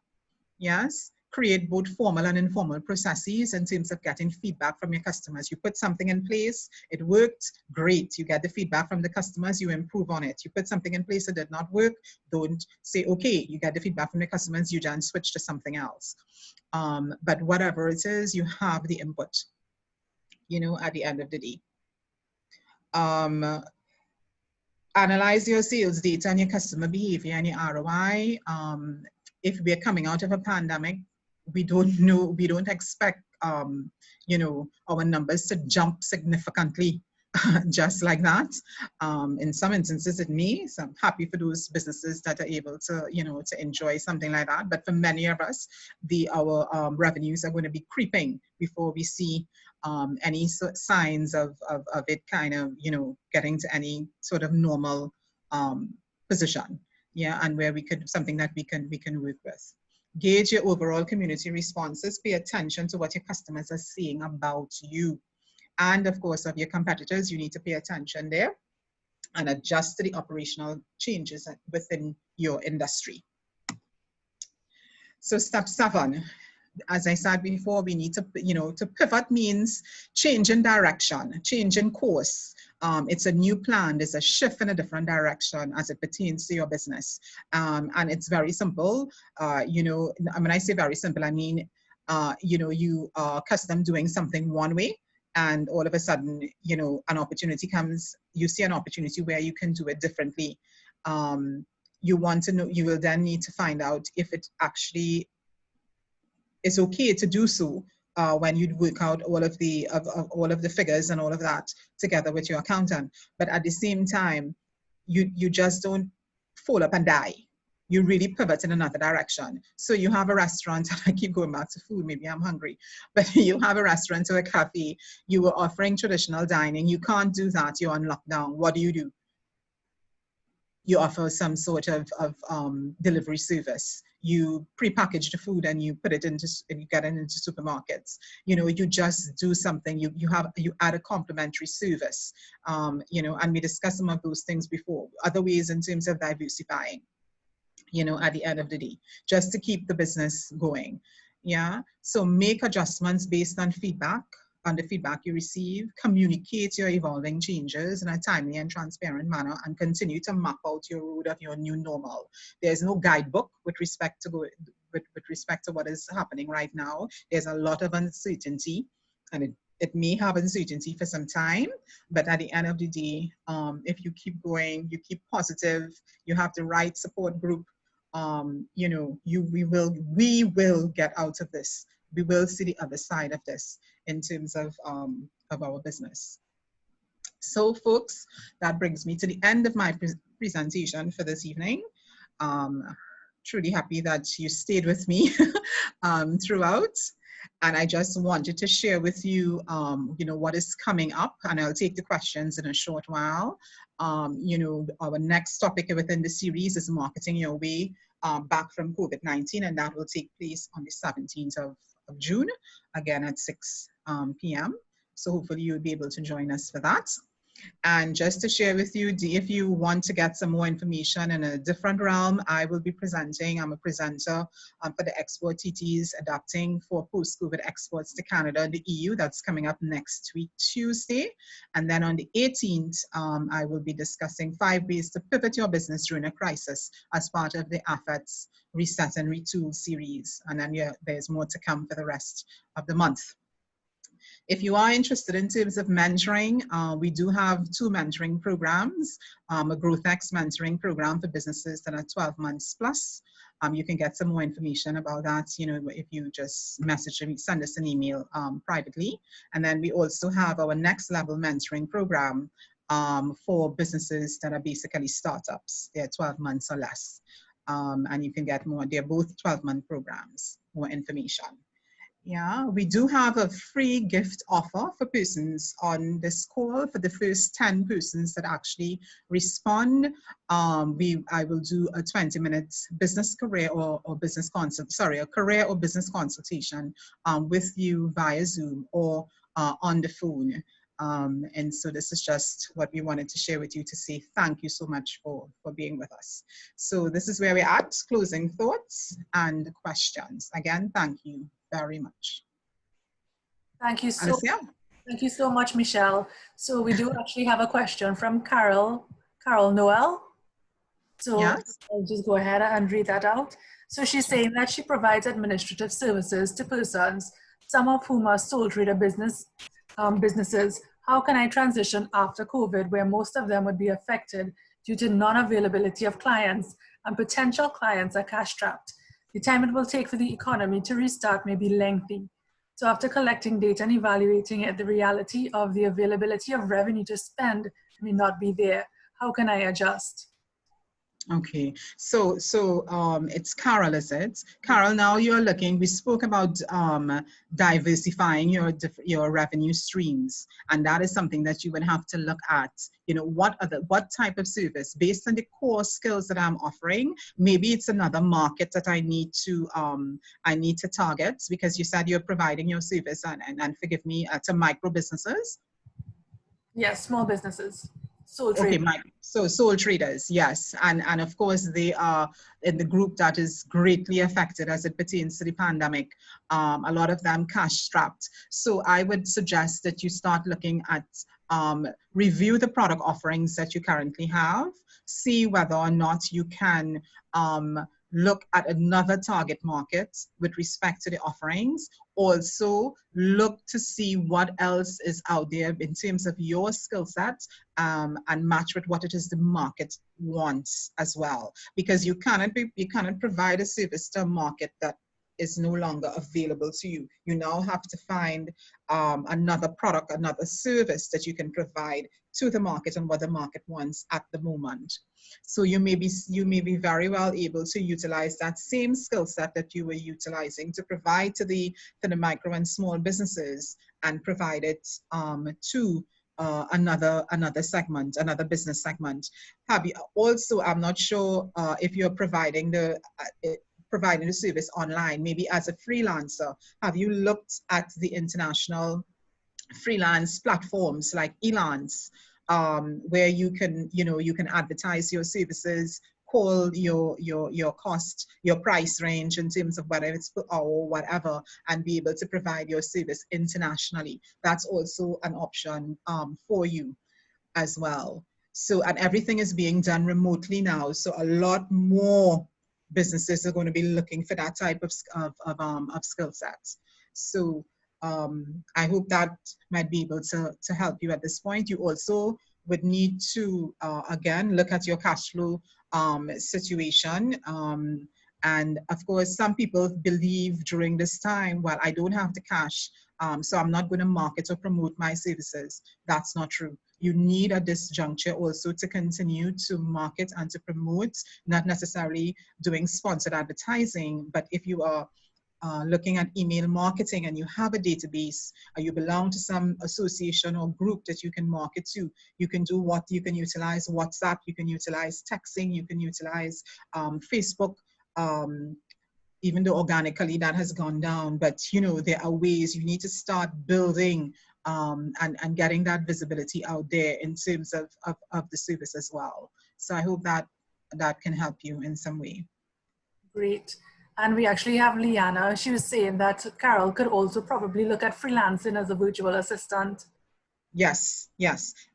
Yes, create both formal and informal processes in terms of getting feedback from your customers. You put something in place, it worked, great. You get the feedback from the customers, you improve on it. You put something in place that did not work, don't say, okay, you get the feedback from the customers, you then switch to something else. But whatever it is, you have the input, you know, at the end of the day. Analyze your sales data and your customer behavior and your ROI. If we're coming out of a pandemic, we don't know, we don't expect, you know, our numbers to jump significantly just like that. In some instances it may, so I'm happy for those businesses that are able to, you know, to enjoy something like that. But for many of us, our revenues are going to be creeping before we see any signs of it kind of, you know, getting to any sort of normal position. Yeah, and where we could, something that we can work with. Gauge your overall community responses. Pay attention to what your customers are saying about you. And of course, of your competitors, you need to pay attention there and adjust to the operational changes within your industry. So step 7, as I said before, we need to, you know, to pivot means change in direction, change in course. It's a new plan, there's a shift in a different direction as it pertains to your business. And it's very simple. You know, when I say very simple, I mean, you know, you are accustomed doing something one way, and all of a sudden, you know, an opportunity comes, you see an opportunity where you can do it differently. You want to know, you will then need to find out if it actually is okay to do so when you work out all of the figures and all of that together with your accountant. But at the same time, you just don't fall up and die. You really pivot in another direction. So you have a restaurant, and I keep going back to food, maybe I'm hungry, but you have a restaurant or a cafe, you were offering traditional dining, you can't do that, you're on lockdown. What do? You offer some sort of delivery service. You pre-package the food and you put it into, and you get it into supermarkets. You know, you just do something, you add a complimentary service. You know, and we discussed some of those things before. Other ways in terms of diversifying, you know, at the end of the day, just to keep the business going. Yeah, so make adjustments based on feedback, on the feedback you receive, communicate your evolving changes in a timely and transparent manner, and continue to map out your road of your new normal. There's no guidebook with respect to with respect to what is happening right now. There's a lot of uncertainty, and it may have uncertainty for some time, but at the end of the day, if you keep going, you keep positive, you have the right support group, you know, we will get out of this. We will see the other side of this in terms of our business. So folks, that brings me to the end of my presentation for this evening. Truly happy that you stayed with me throughout. And I just wanted to share with you, you know, what is coming up, and I'll take the questions in a short while. You know, our next topic within the series is marketing your way back from COVID-19, and that will take place on the 17th of June, again at 6 p.m. So hopefully you'll be able to join us for that. And just to share with you, if you want to get some more information in a different realm, I will be presenting. I'm a presenter for the Export TTs Adapting for Post-COVID Exports to Canada and the EU. That's coming up next week, Tuesday. And then on the 18th, I will be discussing 5 ways to pivot your business during a crisis as part of the AFET's Reset and Retool series. And then there's more to come for the rest of the month. If you are interested in terms of mentoring, we do have 2 mentoring programs, a GrowthX mentoring program for businesses that are 12 months plus. You can get some more information about that, you know, if you just message me, send us an email privately. And then we also have our next level mentoring program for businesses that are basically startups. They're 12 months or less. And you can get more, they're both 12-month programs, more information. Yeah, we do have a free gift offer for persons on this call. For the first 10 persons that actually respond, I will do a 20-minute business career or business consult, sorry, a career or business consultation with you via Zoom or on the phone. And so this is just what we wanted to share with you to say thank you so much for being with us. So this is where we're at, closing thoughts and questions. Again, thank you very much. Thank you so Alicia? Thank you so much, Michelle. So we do actually have a question from Carol Noel. So Yes. I'll just go ahead and read that out. So she's saying that she provides administrative services to persons, some of whom are sole trader businesses. How can I transition after COVID, where most of them would be affected due to non-availability of clients and potential clients are cash strapped? The time it will take for the economy to restart may be lengthy. So after collecting data and evaluating it, the reality of the availability of revenue to spend may not be there. How can I adjust? Okay, so it's Carol, is it? Carol, now you're looking, we spoke about diversifying your revenue streams, and that is something that you would have to look at. You know, what type of service based on the core skills that I'm offering? Maybe it's another market that I need to target, because you said you're providing your service and forgive me, to micro businesses. Yes, small businesses. Okay, so sole traders, yes, and of course they are in the group that is greatly affected as it pertains to the pandemic. A lot of them cash strapped. So I would suggest that you start looking at review the product offerings that you currently have, see whether or not you can look at another target market with respect to the offerings. Also look to see what else is out there in terms of your skill set, and match with what it is the market wants as well. Because you cannot provide a service to a market that is no longer available to you. You now have to find another product, another service that you can provide to the market and what the market wants at the moment. So you may be very well able to utilize that same skill set that you were utilizing to provide to the micro and small businesses, and provide it to another segment, another business segment. Have you also, I'm not sure if you're providing the service online, maybe as a freelancer. Have you looked at the international freelance platforms like Elance, where you can advertise your services, call your cost, your price range in terms of whether it's per hour or whatever, and be able to provide your service internationally. That's also an option for you as well. So, and everything is being done remotely now. So a lot more businesses are going to be looking for that type of skill sets. So I hope that might be able to help you at this point. You also would need to, again, look at your cash flow situation. And of course, some people believe during this time, well, I don't have the cash, so I'm not going to market or promote my services. That's not true. You need at this juncture also to continue to market and to promote, not necessarily doing sponsored advertising, but if you are looking at email marketing and you have a database, or you belong to some association or group that you can market to, you can utilize WhatsApp, you can utilize texting, you can utilize Facebook, even though organically that has gone down, but there are ways you need to start building and getting that visibility out there in terms of the service as well. So I hope that can help you in some way. Great. And we actually have Liana. She was saying that Carol could also probably look at freelancing as a virtual assistant. Yes,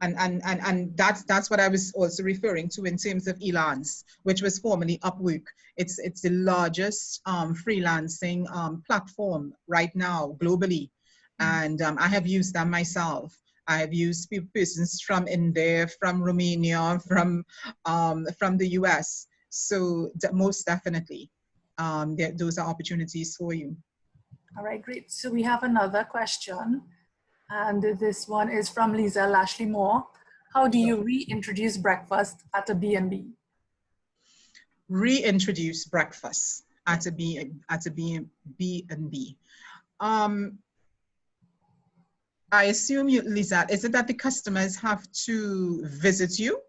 and that's what I was also referring to in terms of Elance, which was formerly Upwork. It's the largest freelancing platform right now globally, and I have used them myself. I have used persons from India, from Romania, from the US. So most definitely, those are opportunities for you. All right, great. So we have another question. And this one is from Lisa Lashley Moore. How do you reintroduce breakfast at a B&B? Reintroduce breakfast at a B&B. I assume you, Lisa, is it that the customers have to visit you?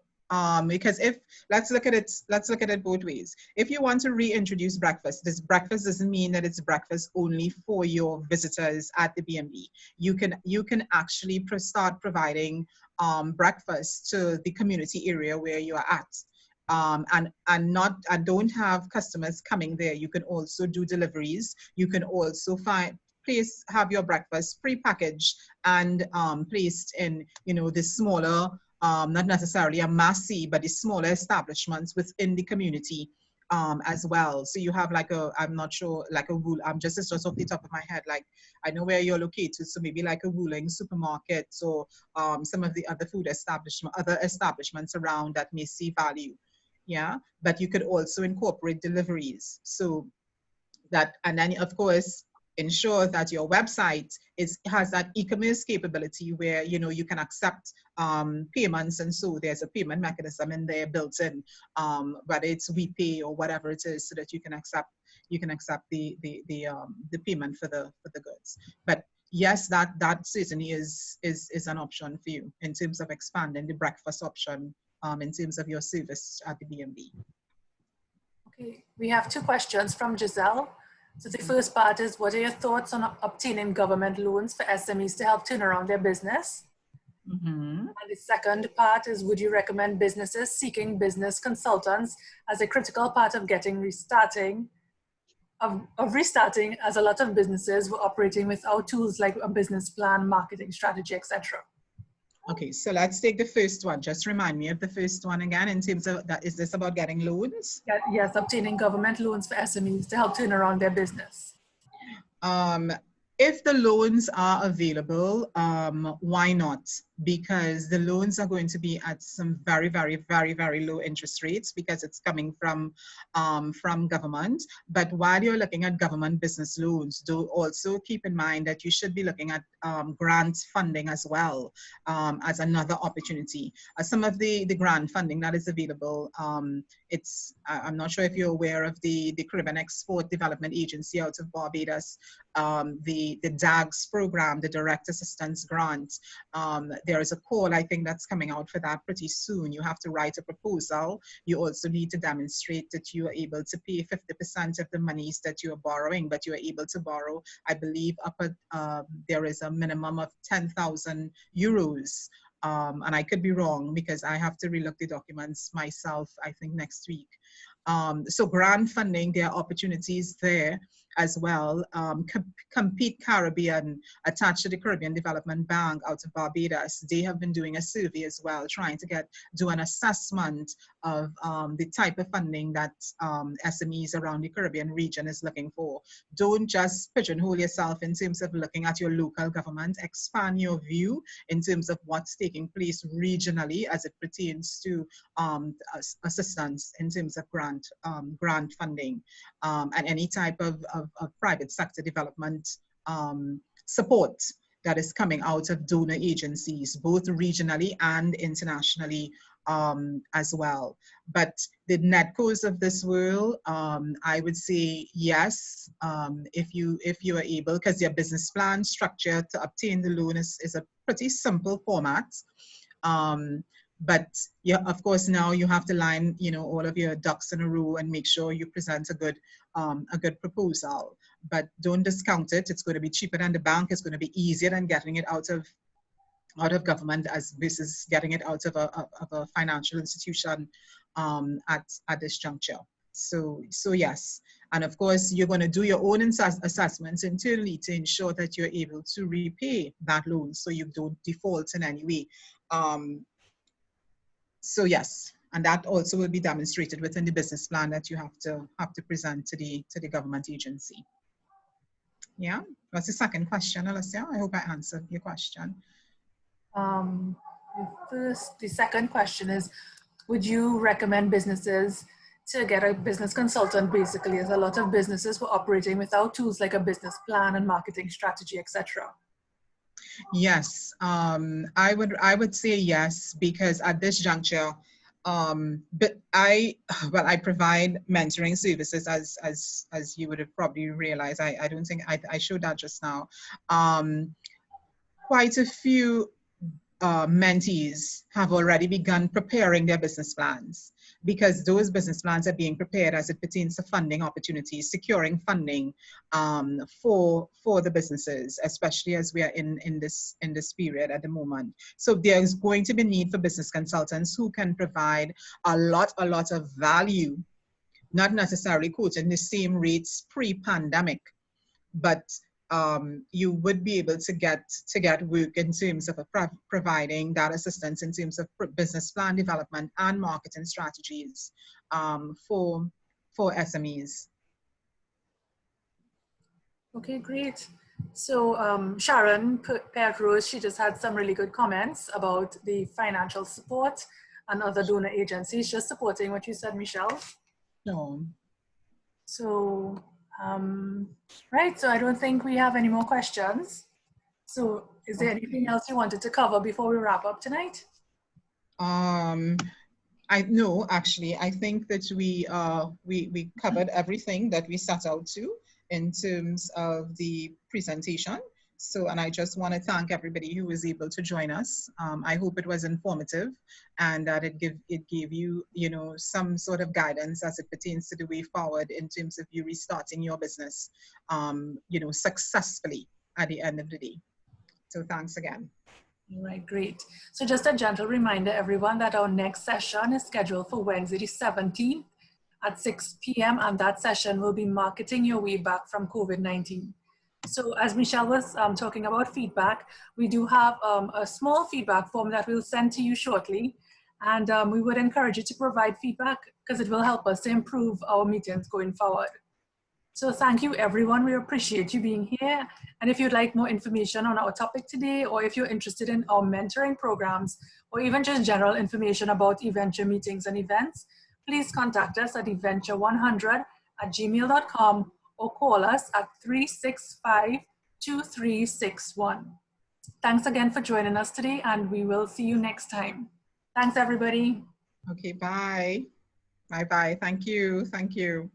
Because if, let's look at it both ways. If you want to reintroduce breakfast, this breakfast doesn't mean that it's breakfast only for your visitors at the B&B. You can actually start providing breakfast to the community area where you are at. And don't have customers coming there. You can also do deliveries. You can also have your breakfast pre-packaged and placed in, the smaller, not necessarily a massy, but the smaller establishments within the community as well. So you have I'm not sure, like a wool, just off the top of my head, like I know where you're located, so maybe like a Wooling supermarket or some of the other other establishments around that may see value. Yeah, but you could also incorporate deliveries. So that, and then of course, ensure that your website has that e-commerce capability where you can accept payments, and so there's a payment mechanism in there built in, whether it's WePay or whatever it is, so that you can accept the payment for the goods. But yes, that certainly is an option for you in terms of expanding the breakfast option in terms of your service at the B&B. Okay, we have 2 questions from Giselle. So the first part is, what are your thoughts on obtaining government loans for SMEs to help turn around their business? And the second part is, would you recommend businesses seeking business consultants as a critical part of restarting, as a lot of businesses were operating without tools like a business plan, marketing strategy, etc.? Okay, so let's take the first one. Just remind me of the first one again in terms of that. Is this about getting loans? Yes, obtaining government loans for SMEs to help turn around their business. If the loans are available, why not? Because the loans are going to be at some very, very, very, very low interest rates because it's coming from government. But while you're looking at government business loans, do also keep in mind that you should be looking at grant funding as well as another opportunity. Some of the grant funding that is available, I'm not sure if you're aware of the Caribbean Export Development Agency out of Barbados, the DAGS program, the Direct Assistance Grant. There is a call, I think, that's coming out for that pretty soon. You have to write a proposal. You also need to demonstrate that you are able to pay 50% of the monies that you are borrowing, but you are able to borrow, I believe, there is a minimum of 10,000 euros. And I could be wrong because I have to relook the documents myself, I think next week. So grant funding, there are opportunities there as well. Compete Caribbean, attached to the Caribbean Development Bank out of Barbados, they have been doing a survey as well, trying to do an assessment of the type of funding that SMEs around the Caribbean region is looking for. Don't just pigeonhole yourself in terms of looking at your local government. Expand your view in terms of what's taking place regionally as it pertains to assistance in terms of grant funding and any type of private sector development support that is coming out of donor agencies, both regionally and internationally as well. But the NETCOs of this world, I would say yes, if you are able, because your business plan structure to obtain the loan is a pretty simple format. But yeah, of course, now you have to line, all of your ducks in a row and make sure you present a good proposal. But don't discount it. It's going to be cheaper than the bank. It's going to be easier than getting it out of government as versus getting it out of a financial institution at this juncture. So yes. And of course, you're going to do your own assessments internally to ensure that you're able to repay that loan so you don't default in any way. So yes, and that also will be demonstrated within the business plan that you have to present to the government agency. Yeah, what's the second question, Alicia? I hope I answered your question. The second question is, would you recommend businesses to get a business consultant, basically, as a lot of businesses were operating without tools like a business plan and marketing strategy, etc.? Yes, I would say yes, because at this juncture, But I provide mentoring services as you would have probably realized. I don't think I showed that just now. Quite a few mentees have already begun preparing their business plans, because those business plans are being prepared as it pertains to funding opportunities, securing funding for the businesses, especially as we are in this period at the moment. So there's going to be need for business consultants who can provide a lot of value, not necessarily quoting the same rates pre-pandemic, but you would be able to get work in terms of providing that assistance in terms of business plan development and marketing strategies for SMEs. Okay, great. So Sharon Perrose, she just had some really good comments about the financial support and other donor agencies just supporting what you said, Michelle. No. So, right, so I don't think we have any more questions. So is there anything else you wanted to cover before we wrap up tonight? No, actually, I think that we covered everything that we set out to in terms of the presentation. So, and I just want to thank everybody who was able to join us. I hope it was informative and that it gave you, some sort of guidance as it pertains to the way forward in terms of you restarting your business, successfully at the end of the day. So thanks again. All right, great. So just a gentle reminder, everyone, that our next session is scheduled for Wednesday, the 17th at 6 p.m. And that session will be marketing your way back from COVID-19. So as Michelle was talking about feedback, we do have a small feedback form that we'll send to you shortly. And we would encourage you to provide feedback because it will help us to improve our meetings going forward. So thank you, everyone. We appreciate you being here. And if you'd like more information on our topic today, or if you're interested in our mentoring programs, or even just general information about EVENTURE meetings and events, please contact us at eventure100@gmail.com or call us at 365-2361. Thanks again for joining us today, and we will see you next time. Thanks, everybody. Okay, bye. Bye-bye. Thank you. Thank you.